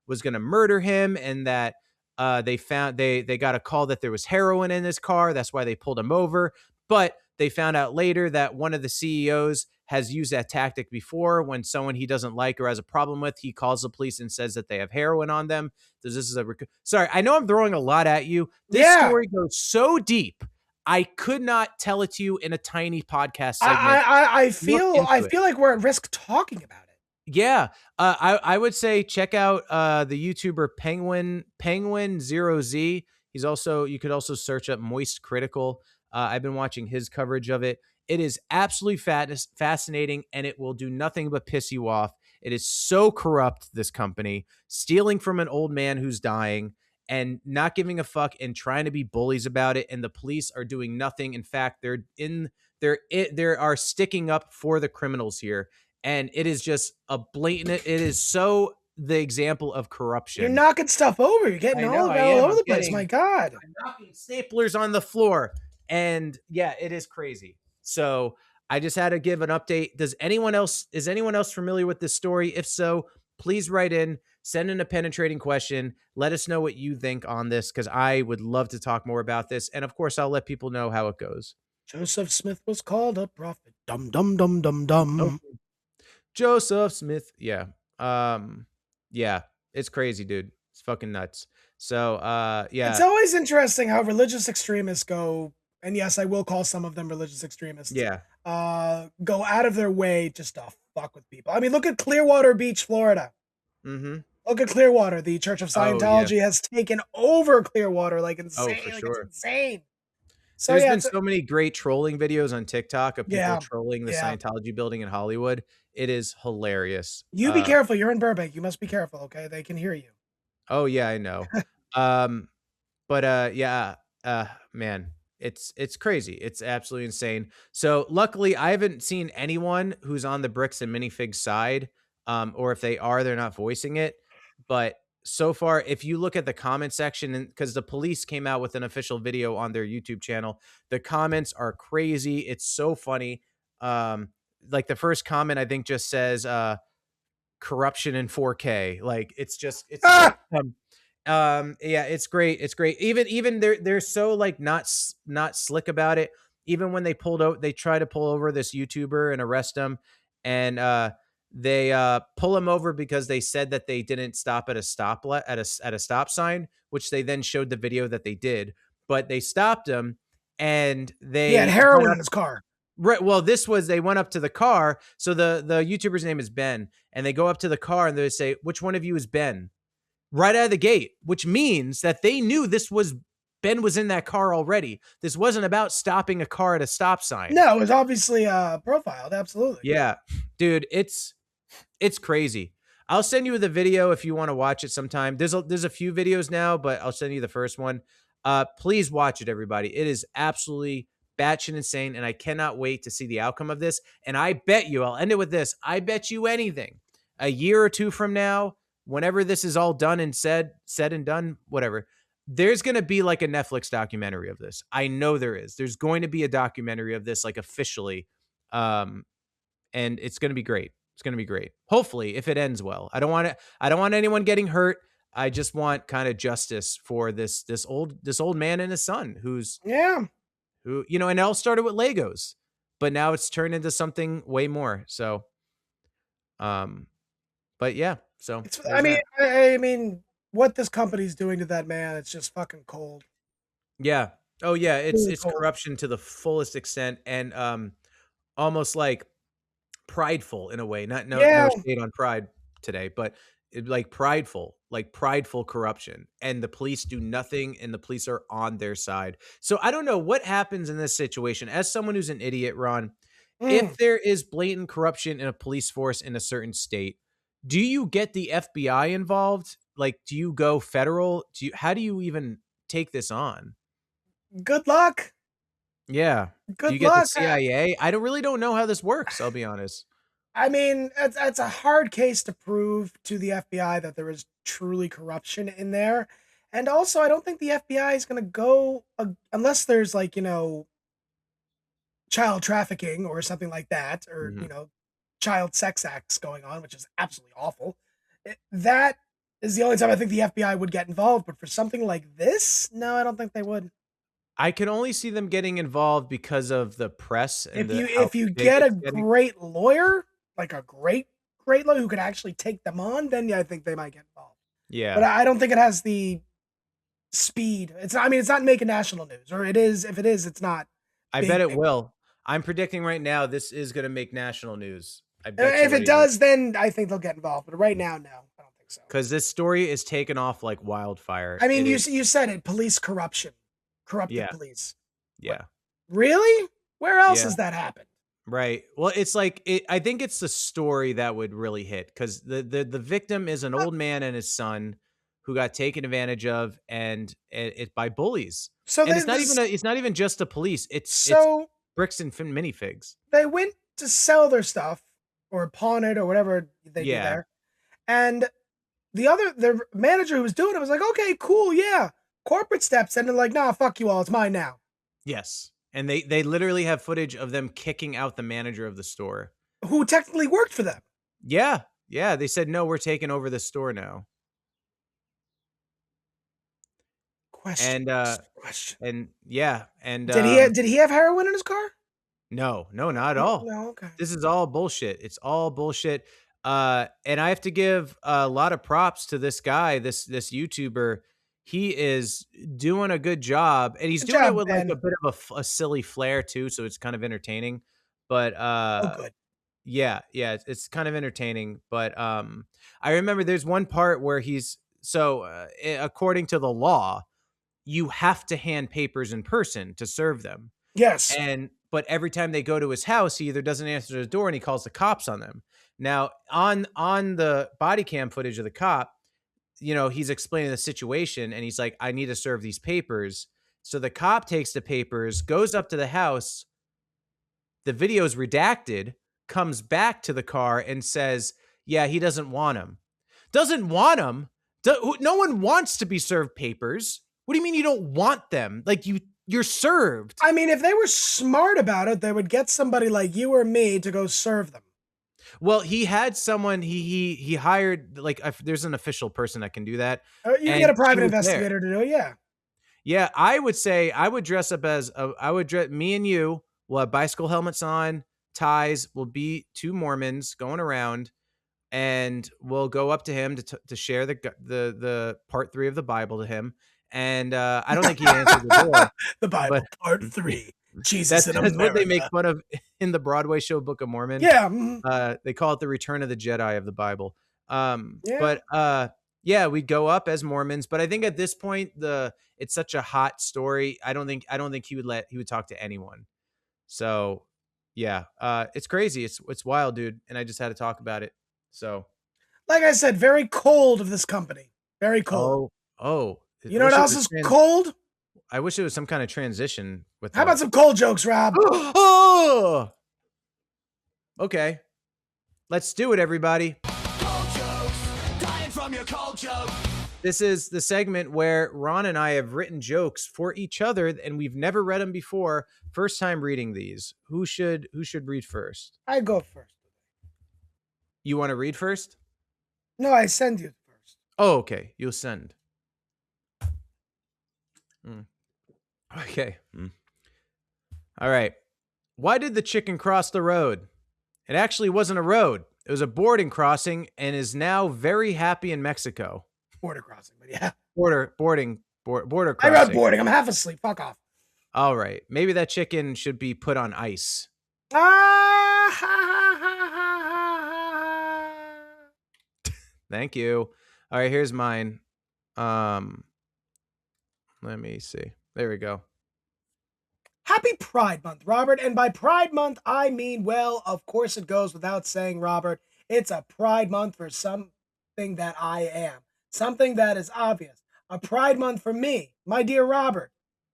was going to murder him, and that they got a call that there was heroin in his car. That's why they pulled him over. But they found out later that one of the CEOs has used that tactic before. When someone he doesn't like or has a problem with, he calls the police and says that they have heroin on them. This is sorry, I know I'm throwing a lot at you. This story goes so deep. I could not tell it to you in a tiny podcast segment. I Look feel into it. like we're at risk talking about it. Yeah. I would say check out the YouTuber Penguin 0Z. You could also search up Moist Critical. I've been watching his coverage of it. It is absolutely fascinating, and it will do nothing but piss you off. It is so corrupt, this company, stealing from an old man who's dying and not giving a fuck and trying to be bullies about it. And the police are doing nothing. In fact, they are sticking up for the criminals here. And it is just a blatant, it is so the example of corruption. You're knocking stuff over. You're getting all over the place. My God. I'm knocking staplers on the floor. And yeah, it is crazy. So I just had to give an update. Is anyone else familiar with this story? If so, please write in, send in a penetrating question. Let us know what you think on this, because I would love to talk more about this. And of course, I'll let people know how it goes. Joseph Smith was called a prophet. Dum, dum, dum, dum, dum. Oh. Joseph Smith. Yeah. Yeah, it's crazy, dude. It's fucking nuts. So, yeah. It's always interesting how religious extremists go, and yes, I will call some of them religious extremists. Yeah. Go out of their way just to fuck with people. I mean, look at Clearwater Beach, Florida. Mm-hmm. Look at Clearwater. The Church of Scientology has taken over Clearwater like insane. Oh, for sure. It's insane. So there's been so many great trolling videos on TikTok of people trolling the Scientology building in Hollywood. It is hilarious. You be careful. You're in Burbank. You must be careful. Okay, they can hear you. Oh yeah, I know. Yeah, man, it's crazy. It's absolutely insane. So luckily, I haven't seen anyone who's on the Bricks and Minifigs side, or if they are, they're not voicing it. But so far, if you look at the comment section, and because the police came out with an official video on their YouTube channel, the comments are crazy. It's so funny. Like the first comment, I think just says corruption in 4K. Like it's yeah, it's great. It's great. Even they're so like not slick about it. Even when they try to pull over this YouTuber and arrest him, and they pull him over because they said that they didn't stop at a stop sign, which they then showed the video that they did. But they stopped him, and he had heroin in his car. Right. Well, they went up to the car. So the YouTuber's name is Ben, and they go up to the car and they say, "Which one of you is Ben?" Right out of the gate, which means that they knew Ben was in that car already. This wasn't about stopping a car at a stop sign. No, it was obviously profiled. Absolutely. Yeah, dude, it's crazy. I'll send you the video if you want to watch it sometime. There's a few videos now, but I'll send you the first one. Please watch it, everybody. It is absolutely batshit insane, and I cannot wait to see the outcome of this. And I bet you, I'll end it with this. I bet you anything, a year or two from now, whenever this is all done and said and done, whatever, there's going to be like a Netflix documentary of this. I know there is. There's going to be a documentary of this, like officially. And it's going to be great. It's going to be great. Hopefully, if it ends well. I don't want anyone getting hurt. I just want kind of justice for this old man and his son who, and it all started with Legos, but now it's turned into something way more. So, but yeah, so I mean, what this company's doing to that man, it's just fucking cold. Yeah. Oh yeah. It's cold. Corruption to the fullest extent, and almost like prideful in a way. No shade on pride today, but like prideful corruption, and the police do nothing, and the police are on their side. So I don't know what happens in this situation. As someone who's an idiot, Ron, if there is blatant corruption in a police force in a certain state, do you get the FBI involved? Like, do you go federal? How do you even take this on? Good luck. Yeah. Good do you luck. Get the CIA? I really don't know how this works, I'll be honest. I mean, it's a hard case to prove to the FBI that there is truly corruption in there. And also, I don't think the FBI is going to go, unless there's like, child trafficking or something like that, or, child sex acts going on, which is absolutely awful. That is the only time I think the FBI would get involved. But for something like this, no, I don't think they would. I can only see them getting involved because of the press. And if you get a great lawyer, like a great lawyer who could actually take them on, then I think they might get involved. Yeah. But I don't think it has the speed. I mean, it's not making national news, or it is. If it is, it's not. I bet it will. I'm predicting right now this is going to make national news. I bet If it does, then I think they'll get involved. But right now, no, I don't think so. Because this story is taken off like wildfire. I mean, you said it. Police corruption, corrupted police. Yeah. Really? Where else has that happened? Right. Well, it's like I think it's the story that would really hit, because the victim is an old man and his son who got taken advantage of, and it by bullies. So and it's not even just the police. It's bricks and minifigs. They went to sell their stuff or pawn it or whatever they do there, and the manager who was doing it was like, okay, cool, yeah. Corporate steps in and like, nah, fuck you all, it's mine now. Yes. And they literally have footage of them kicking out the manager of the store, who technically worked for them. Yeah. Yeah. They said, no, we're taking over the store now. Question. And yeah. And did he have heroin in his car? No, not at all. No, okay. This is all bullshit. It's all bullshit. And I have to give a lot of props to this guy, this YouTuber. He is doing a good job, and he's doing it with like a bit of a silly flair too, so it's kind of entertaining. But good. Yeah, it's kind of entertaining. But I remember there's one part where according to the law, you have to hand papers in person to serve them. Yes. But every time they go to his house, he either doesn't answer the door and he calls the cops on them. Now, on the body cam footage of the cop, he's explaining the situation and he's like, I need to serve these papers. So the cop takes the papers, goes up to the house. The video is redacted, comes back to the car and says, yeah, he doesn't want them. Doesn't want them? No one wants to be served papers. What do you mean you don't want them? Like you're served. I mean, if they were smart about it, they would get somebody like you or me to go serve them. Well, he had someone he hired, like there's an official person that can do that. You can get a private investigator to do it. Yeah. Yeah. I would say I would dress up as me and you will have bicycle helmets on, ties. We'll be two Mormons going around, and we'll go up to him to share the part 3 of the Bible to him. And I don't think he answered the door. The Bible, part 3. Jesus in America. That's what they make fun of in the Broadway show Book of Mormon. Yeah. They call it the Return of the Jedi of the Bible. But we'd go up as Mormons. But I think at this point, it's such a hot story. I don't think he would talk to anyone. So yeah, it's crazy. It's wild, dude. And I just had to talk about it. So, like I said, very cold of this company. Very cold. Oh. You know what else is cold? I wish it was some kind of transition with. How about some cold jokes, Rob? Oh! Okay. Let's do it, everybody. Cold jokes, dying from your cold joke. This is the segment where Ron and I have written jokes for each other, and we've never read them before. First time reading these. Who should read first? I go first. You want to read first? No, I send you first. Oh, okay. You'll send. Okay. All right. Why did the chicken cross the road? It actually wasn't a road. It was a boarding crossing and is now very happy in Mexico. Border crossing, but yeah. Border crossing. I wrote boarding. I'm half asleep. Fuck off. All right. Maybe that chicken should be put on ice. Thank you. All right, here's mine. Let me see. There we go. Happy Pride Month, Robert. And by Pride Month, I mean, well, of course it goes without saying, Robert, it's a Pride Month for something that I am. Something that is obvious. A Pride Month for me, my dear Robert.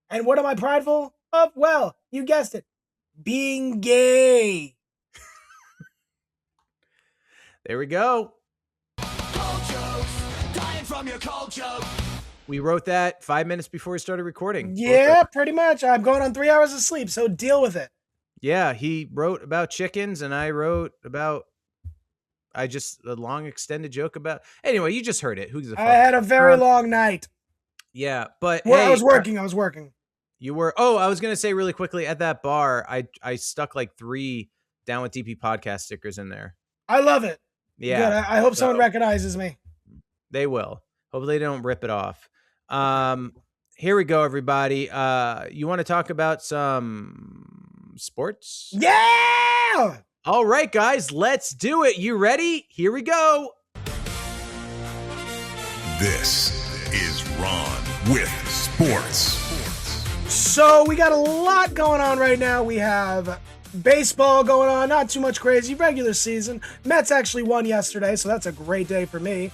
And what am I prideful of? Well, you guessed it. Being gay. There we go. Cold jokes, dying from your cold joke. We wrote that 5 minutes before we started recording. Yeah, pretty much. I'm going on 3 hours of sleep, so deal with it. Yeah, he wrote about chickens, and I wrote about a long extended joke about. Anyway, you just heard it. Who's the fuck? I had a very long night. Yeah, but well, hey, I was working. You were. Oh, I was gonna say really quickly at that bar, I stuck like 3 Down with DP podcast stickers in there. I love it. Yeah, good. I hope someone recognizes me. They will. Hopefully, they don't rip it off. Here we go, everybody. You want to talk about some sports? Yeah! All right, guys, let's do it. You ready? Here we go. This is Ron with Sports. So we got a lot going on right now. We have baseball going on, not too much crazy, regular season. Mets actually won yesterday, so that's a great day for me.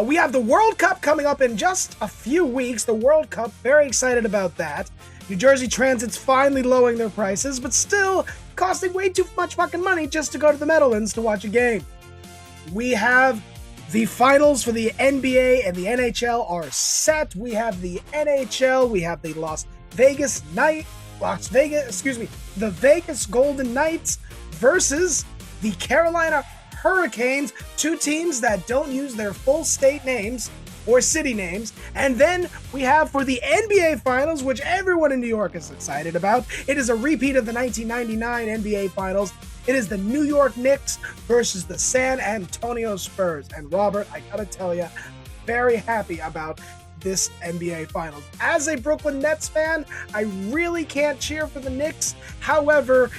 We have the World Cup coming up in just a few weeks. The World Cup, very excited about that. New Jersey Transit's finally lowering their prices, but still costing way too much fucking money just to go to the Meadowlands to watch a game. We have the finals for the NBA and the NHL are set. We have the NHL, we have the the Vegas Golden Knights versus the Carolina Hurricanes, two teams that don't use their full state names or city names. And then we have for the NBA Finals, which everyone in New York is excited about. It is a repeat of the 1999 NBA Finals. It is the New York Knicks versus the San Antonio Spurs. And Robert, I gotta tell you, very happy about this NBA Finals. As a Brooklyn Nets fan, I really can't cheer for the Knicks. However,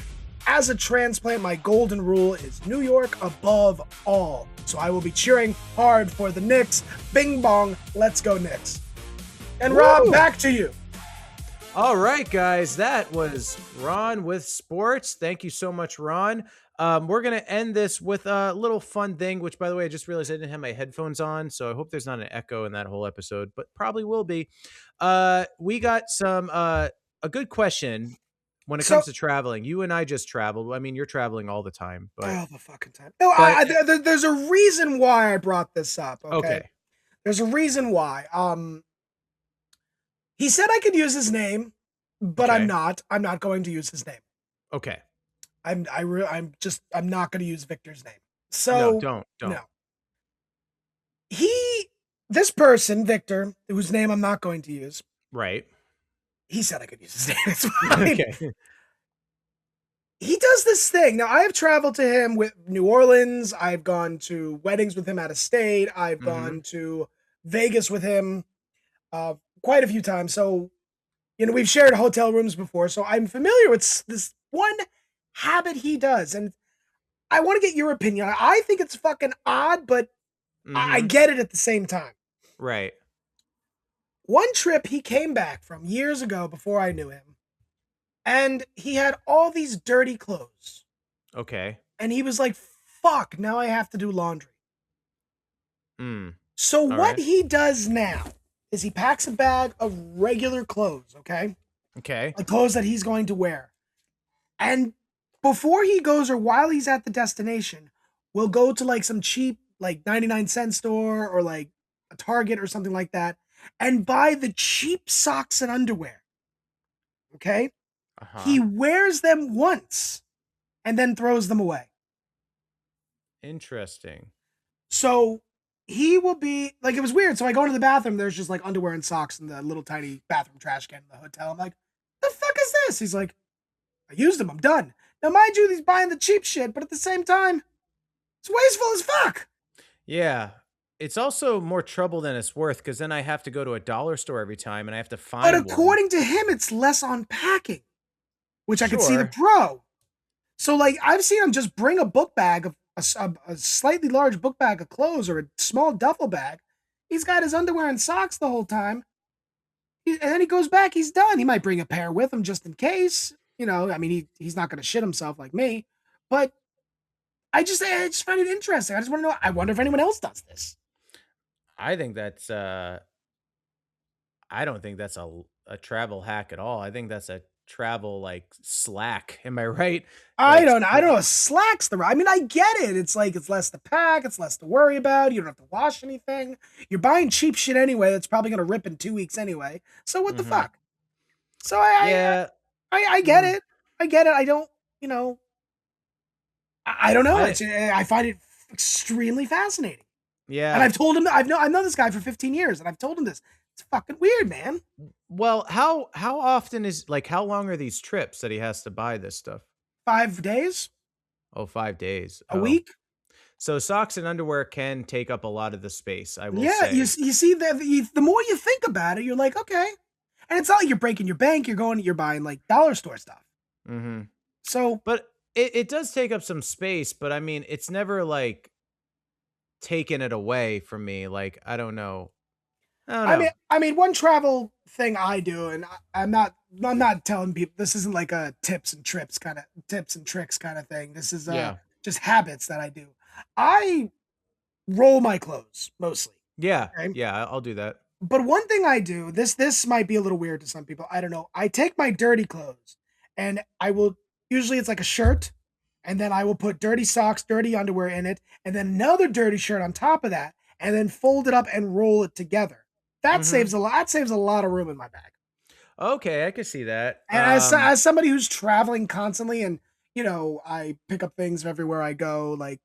as a transplant, my golden rule is New York above all. So I will be cheering hard for the Knicks. Bing bong, let's go Knicks. And Rob, back to you. All right, guys, that was Ron with sports. Thank you so much, Ron. We're going to end this with a little fun thing, which, by the way, I just realized I didn't have my headphones on, so I hope there's not an echo in that whole episode, but probably will be. We got some a good question when it comes to traveling. You and I just traveled. I mean, you're traveling all the time. But all the fucking time. No, there's a reason why I brought this up, okay? There's a reason why. He said I could use his name, but I'm not going to use his name. Okay. I'm not going to use Victor's name. So no, don't. No. This person, Victor, whose name I'm not going to use. Right. He said I could use his name. It's fine. Okay. He does this thing. Now, I have traveled to him with New Orleans. I've gone to weddings with him out of state. I've gone to Vegas with him quite a few times. So, we've shared hotel rooms before. So I'm familiar with this one habit he does. And I want to get your opinion. I think it's fucking odd, but I get it at the same time. Right. One trip he came back from years ago before I knew him, and he had all these dirty clothes. Okay. And he was like, fuck, now I have to do laundry. So what he does now is he packs a bag of regular clothes, okay? Okay. Like clothes that he's going to wear. And before he goes or while he's at the destination, we'll go to like some cheap, like 99-cent store or like a Target or something like that and buy the cheap socks and underwear. Okay? He wears them once and then throws them away. Interesting. So he will be like, it was weird. So I go into the bathroom, there's just like underwear and socks in the little tiny bathroom trash can in the hotel. I'm like, the fuck is this? He's like, I used them, I'm done. Now, mind you, he's buying the cheap shit, but at the same time, it's wasteful as fuck. Yeah. It's also more trouble than it's worth because then I have to go to a dollar store every time and I have to find But according to him, it's less unpacking, which I could see the pro. So, like, I've seen him just bring a book bag of a slightly large book bag of clothes or a small duffel bag. He's got his underwear and socks the whole time. And then he goes back, he's done. He might bring a pair with him just in case. I mean, he's not going to shit himself like me. But I just find it interesting. I just want to know. I wonder if anyone else does this. I think that's I don't think that's a travel hack at all. I think that's a travel like slack. Am I right? I don't know. Slack's the right. I mean, I get it. It's like it's less to pack, it's less to worry about. You don't have to wash anything. You're buying cheap shit anyway. That's probably gonna rip in 2 weeks anyway. So what the fuck? So I get it. I get it. I don't. I don't know. I find it extremely fascinating. Yeah. And I've told him, I've known this guy for 15 years, and I've told him this. It's fucking weird, man. Well, how often how long are these trips that he has to buy this stuff? 5 days. Oh, 5 days. A week. So socks and underwear can take up a lot of the space, I will say. Yeah, you see, the more you think about it, you're like, okay. And it's not like you're breaking your bank. You're buying like dollar store stuff. Mm-hmm. So, But it does take up some space, but I mean, it's never like taking it away from me. Like, I don't know. I don't know. I mean, one travel thing I do, and I'm not telling people this isn't like a tips and tricks kind of thing. This is Yeah. just habits that I do. I roll my clothes mostly. Yeah. Okay? Yeah. I'll do that. But one thing I do, this might be a little weird to some people. I don't know. I take my dirty clothes and I will usually it's like a shirt, and then I will put dirty socks, dirty underwear in it, and then another dirty shirt on top of that, and then fold it up and roll it together. That saves a lot. That saves a lot of room in my bag. Okay, I can see that. And as somebody who's traveling constantly, and I pick up things everywhere I go. Like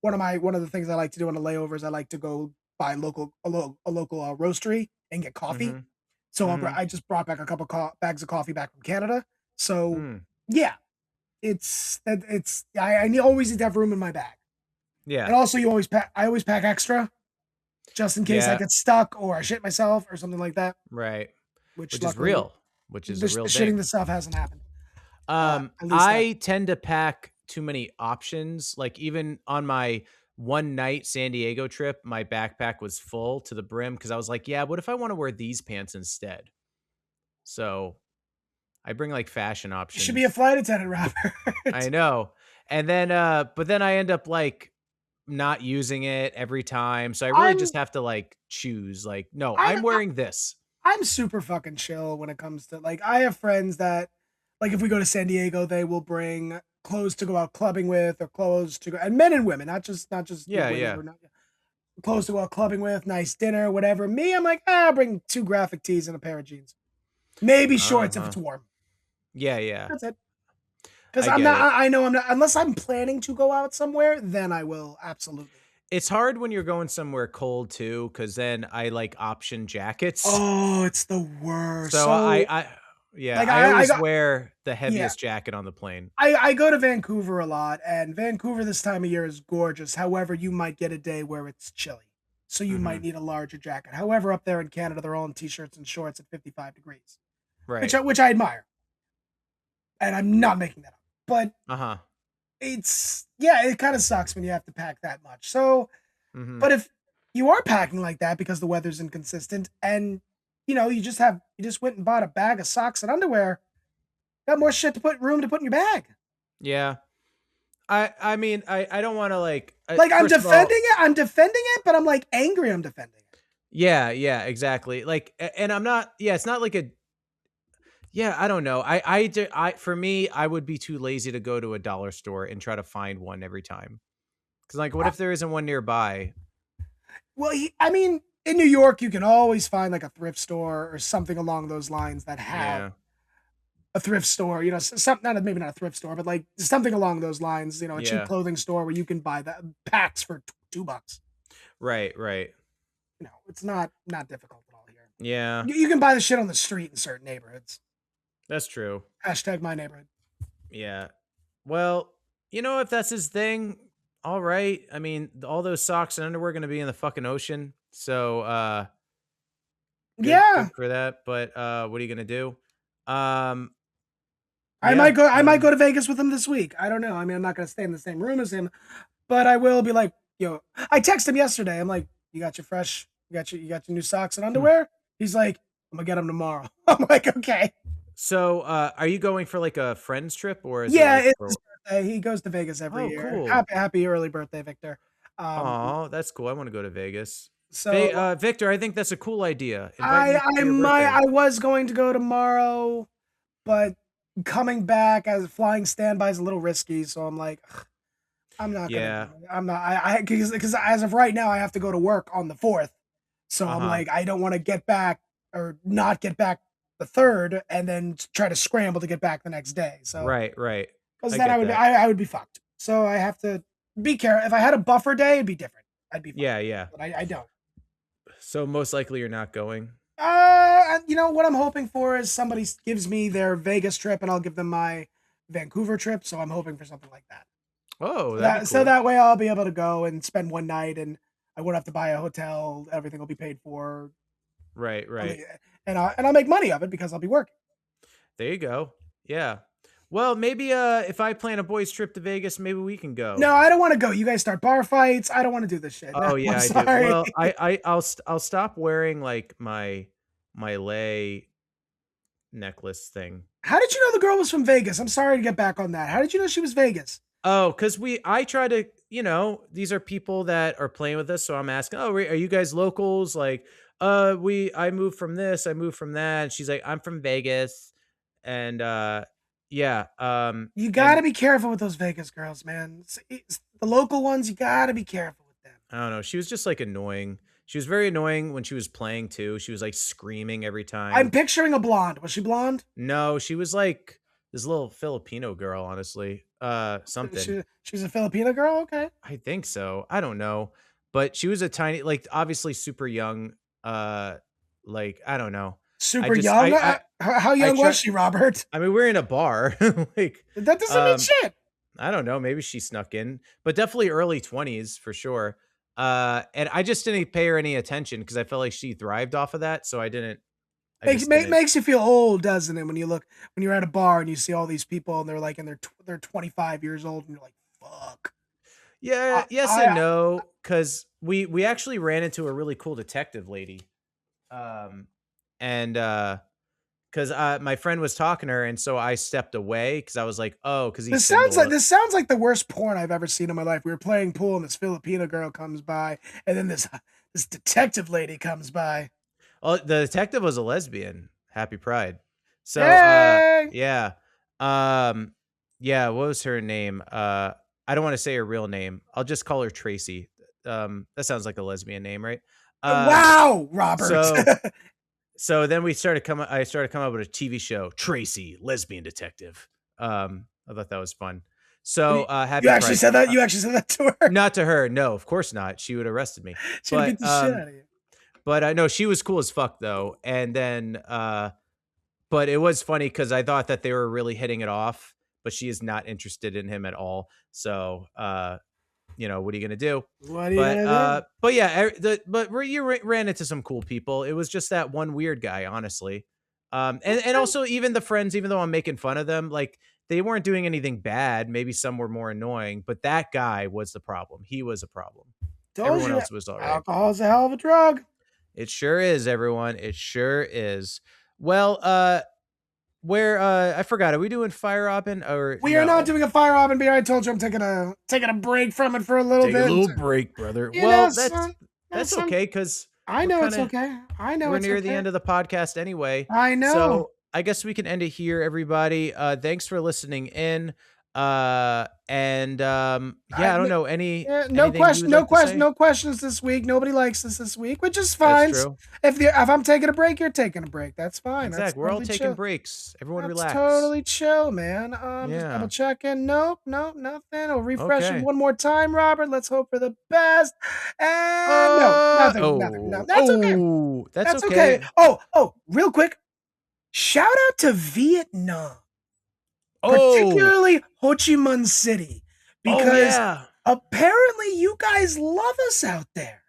one of the things I like to do on a layover is I like to go buy a local roastery and get coffee. Mhm. So Mhm. I just brought back a couple bags of coffee back from Canada. So Mm. yeah, I always need to have room in my bag. Yeah. And also I always pack extra just in case I Yeah. get stuck or I shit myself or something like that. Right. Which Which is luckily, real. Which is a real shitting thing. the stuff hasn't happened. At least I tend to pack too many options. Like even on my one night San Diego trip, my backpack was full to the brim because I was like, yeah, what if I want to wear these pants instead? So I bring like fashion you should be a options. flight attendant, Robert. I know. And then but then I end up like not using it every time. So I really I'm just have to like choose like, no, I'm I'm wearing this. I'm super fucking chill when it comes to like I have friends that like if we go to San Diego, they will bring clothes to go out clubbing with or clothes to go and men and women, not just Yeah, women yeah. or not clothes to go out clubbing with, nice dinner, whatever. Me, I'm like, I'll bring 2 graphic tees and a pair of jeans. Maybe shorts if Uh-huh. it's warm. Yeah, yeah. That's it. Because I get it. I know I'm not unless I'm planning to go out somewhere, then I will absolutely. It's hard when you're going somewhere cold too, because then I like option jackets. Oh, it's the worst. So So yeah, like I I always got wear the yeah. heaviest jacket on the plane. I go to Vancouver a lot, and Vancouver this time of year is gorgeous. However, you might get a day where it's chilly, so you might Mhm. need a larger jacket. However, up there in Canada, they're all in t-shirts and shorts at 55 degrees, Right. which I admire, and I'm not making that up. But Uh-huh. it kind of sucks when you have to pack that much. So, Mhm. but if you are packing like that because the weather's inconsistent, and you just went and bought a bag of socks and underwear, got more shit to put in your bag. Yeah. I mean, I don't wanna like Like first of all, I'm defending it, but I'm like angry I'm defending it. yeah, yeah, exactly. Like and I'm not yeah, it's not like a yeah, I don't know. For me, I would be too lazy to go to a dollar store and try to find one every time. Cause like what Uh, if there isn't one nearby? well, I mean, in New York, you can always find like a thrift store or something along those lines that have Yeah. a thrift store. Maybe not a thrift store, but like something along those lines. A cheap Yeah. clothing store where you can buy that packs for $2. Right, right. It's not difficult at all here. Yeah. You can buy the shit on the street in certain neighborhoods. That's true. Hashtag my neighborhood. Yeah. Well, if that's his thing, all right. I mean, all those socks and underwear are gonna be in the fucking ocean. So good Yeah, for that. But what are you gonna do? Um I yeah. might go to Vegas with him this week. I don't know. I mean, I'm not gonna stay in the same room as him, but I will be like, I texted him yesterday. I'm like, you got your new socks and Hmm. underwear? He's like, I'm gonna get them tomorrow. I'm like, okay. So are you going for like a friend's trip or is it Yeah, like it's his for birthday. He goes to Vegas every oh year. cool. Happy early birthday, Victor. Um, Oh, that's cool. I want to go to Vegas. so Victor, I think that's a cool idea. Invite me for your birthday. I was going to go tomorrow, but coming back as flying standby is a little risky. So I'm like, "Ugh, I'm not gonna Yeah. do it. I'm not because as of right now I have to go to work on the 4th. So I'm Uh-huh. like, I don't want to get back or not get back the 3rd and then try to scramble to get back the next day. So Right, right. because I then get that. I would be fucked. So I have to be careful. If I had a buffer day, it'd be different. I'd be fine. Yeah, yeah. But I don't. So most likely you're not going. What I'm hoping for is somebody gives me their Vegas trip and I'll give them my Vancouver trip. So I'm hoping for something like that. Oh, that'd be So cool. that way I'll be able to go and spend one night and I won't have to buy a hotel. Everything will be paid for. Right, I right. mean, and I'll make money of it because I'll be working. There you go. Yeah. Well, maybe if I plan a boys' trip to Vegas, maybe we can go. No, I don't want to go. You guys start bar fights. I don't want to do this shit. Oh No, yeah, I'm I do. sorry. Well, I'll stop wearing like my lay necklace thing. How did you know the girl was from Vegas? I'm sorry to get back on that. How did you know she was Vegas? Oh, because I try to, these are people that are playing with us. So I'm asking, oh, are you guys locals? Like, I moved from this, I moved from that. And she's like, I'm from Vegas. And yeah. You got to be careful with those Vegas girls, man. It's the local ones, you got to be careful with them. I don't know. She was just like annoying. She was very annoying when she was playing too. She was like screaming every time. I'm picturing a blonde. Was she blonde? No, she was like this little Filipino girl, honestly. Something. She's a Filipino girl? Okay. I think so. I don't know. But she was a tiny, like obviously super young. Like, I don't know. Super young? How young was she, Robert? I mean, we're in a bar. Like that doesn't mean shit. I don't know. Maybe she snuck in, but definitely early 20s for sure. And I just didn't pay her any attention because I felt like she thrived off of that. So I didn't. Makes you feel old, doesn't it? When you're at a bar and you see all these people and they're like they're 25 years old and you're like, fuck. Yeah, yes and no, because we actually ran into a really cool detective lady, and because my friend was talking to her, and so I stepped away because I was like, oh, because this sounds like the worst porn I've ever seen in my life. We were playing pool and this Filipino girl comes by, and then this detective lady comes by. Oh, the detective was a lesbian. Happy Pride. So hey! Yeah. Yeah, what was her name? I don't want to say her real name. I'll just call her Tracy. That sounds like a lesbian name, right? Wow, Robert. So then I started coming up with a TV show, Tracy, lesbian detective. I thought that was fun. So happy You actually Pride. said that? You actually said that to her? Not to her. No, of course not. She would have arrested me. She would beat the shit out of you. But I know she was cool as fuck though. And then, but it was funny because I thought that they were really hitting it off, but she is not interested in him at all. So, what are you gonna do? But yeah, you ran into some cool people. It was just that one weird guy, honestly. And also even the friends, even though I'm making fun of them, like they weren't doing anything bad. Maybe some were more annoying, but that guy was the problem. He was a problem. Everyone else was all right. Alcohol's a hell of a drug. It sure is, everyone. It sure is. Well, I forgot. Are we doing Fire Robin or we are not doing a Fire Robin beer? I told you I'm taking a break from it for a little bit. A little break, brother. Well, that's okay because I know it's okay. I know we're near the end of the podcast anyway. I know. So I guess we can end it here, everybody. Thanks for listening in. I don't know no questions this week. Nobody likes us this week, which is fine. That's true. If I'm taking a break, you're taking a break. That's fine. Exactly. We're all taking breaks. Everyone relax. Totally chill, man. Just double checking. Nope, nothing. I'll refresh it one more time, Robert. Let's hope for the best. And nothing. No, that's okay. That's okay. Oh, real quick. Shout out to Vietnam. Particularly Ho Chi Minh City, because apparently you guys love us out there.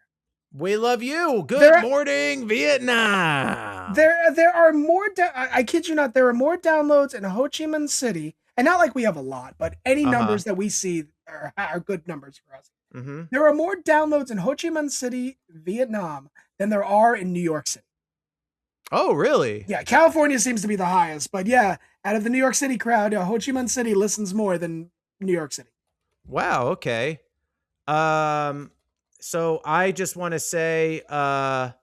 We love you. Good morning, Vietnam. There are more. I kid you not. There are more downloads in Ho Chi Minh City, and not like we have a lot, but any numbers that we see are good numbers for us. Mm-hmm. There are more downloads in Ho Chi Minh City, Vietnam, than there are in New York City. Oh, really? Yeah, California seems to be the highest, but yeah, out of the New York City crowd, Ho Chi Minh City listens more than New York City. Wow. Okay. So I just want to say, to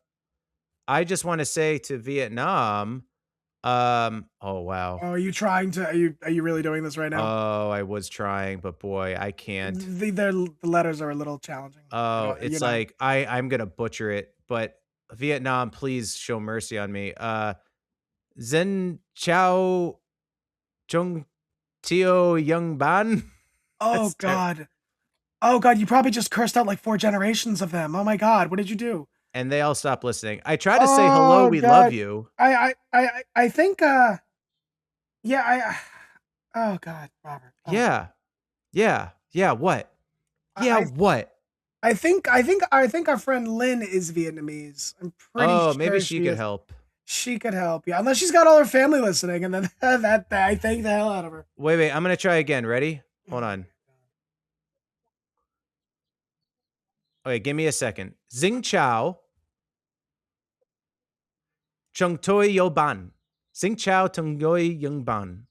Vietnam, oh wow. Oh, are you trying to? Are you really doing this right now? Oh, I was trying, but boy, I can't. The letters are a little challenging. Oh, it's like I'm gonna butcher it, but. Vietnam, please show mercy on me. Zen Chao Chung Tio Young Ban. Oh God. Oh God, you probably just cursed out like 4 generations of them. Oh my God, what did you do? And they all stopped listening. I tried to say hello, we love you. I think oh God, Robert. Oh. Yeah, what? What? I think our friend Lynn is Vietnamese. I'm pretty sure maybe she could help. She could help you. Unless she's got all her family listening, and then that I thank the hell out of her. Wait. I'm gonna try again. Ready? Hold on. Okay, give me a second. Xing Chao. Chung Toi Yo Ban. Xing Chao Tung Toi Yung Ban.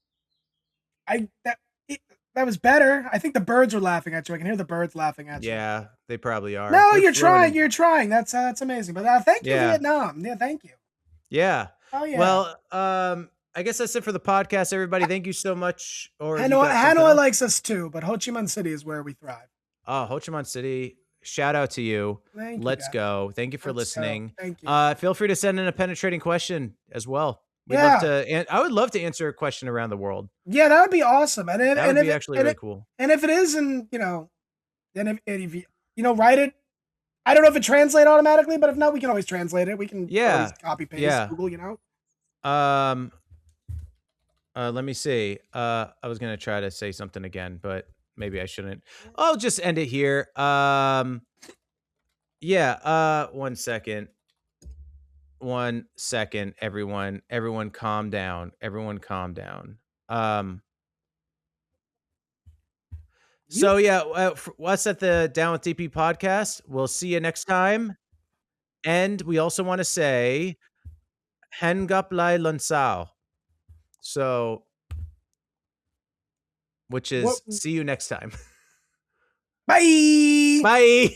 That was better. I think the birds were laughing at you. I can hear the birds laughing at you. Yeah, they probably are. No, They're you're trying. floating. You're trying. That's amazing. But thank you, Vietnam. Yeah, thank you. Yeah. Oh yeah. Well, I guess that's it for the podcast, everybody. Thank you so much. Or Hanoi likes us too, but Ho Chi Minh City is where we thrive. Oh, Ho Chi Minh City. Shout out to you. Let's go. Thank you for listening. Thank you. Feel free to send in a penetrating question as well. I would love to answer a question around the world. Yeah, that would be awesome. And that would be actually really cool. And if it is, and then if you write it, I don't know if it translates automatically, but if not, we can always translate it. We can always copy paste Google. Let me see. I was gonna try to say something again, but maybe I shouldn't. I'll just end it here. 1 second. 1 second, everyone. Everyone calm down. Everyone calm down. So us at the Down with DP podcast. We'll see you next time. And we also want to say Hangap Lai Lunsao. So which is see you next time. Bye. Bye.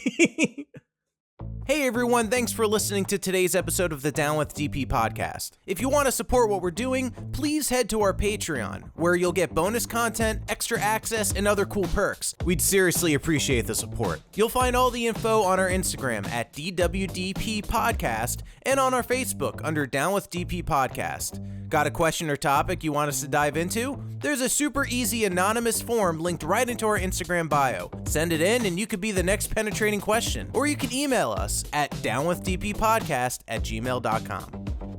Hey everyone, thanks for listening to today's episode of the Down with DP podcast. If you want to support what we're doing, please head to our Patreon, where you'll get bonus content, extra access, and other cool perks. We'd seriously appreciate the support. You'll find all the info on our Instagram at DWDP Podcast and on our Facebook under Down with DP Podcast. Got a question or topic you want us to dive into? There's a super easy anonymous form linked right into our Instagram bio. Send it in and you could be the next penetrating question. Or you can email us at downwithdppodcast@gmail.com.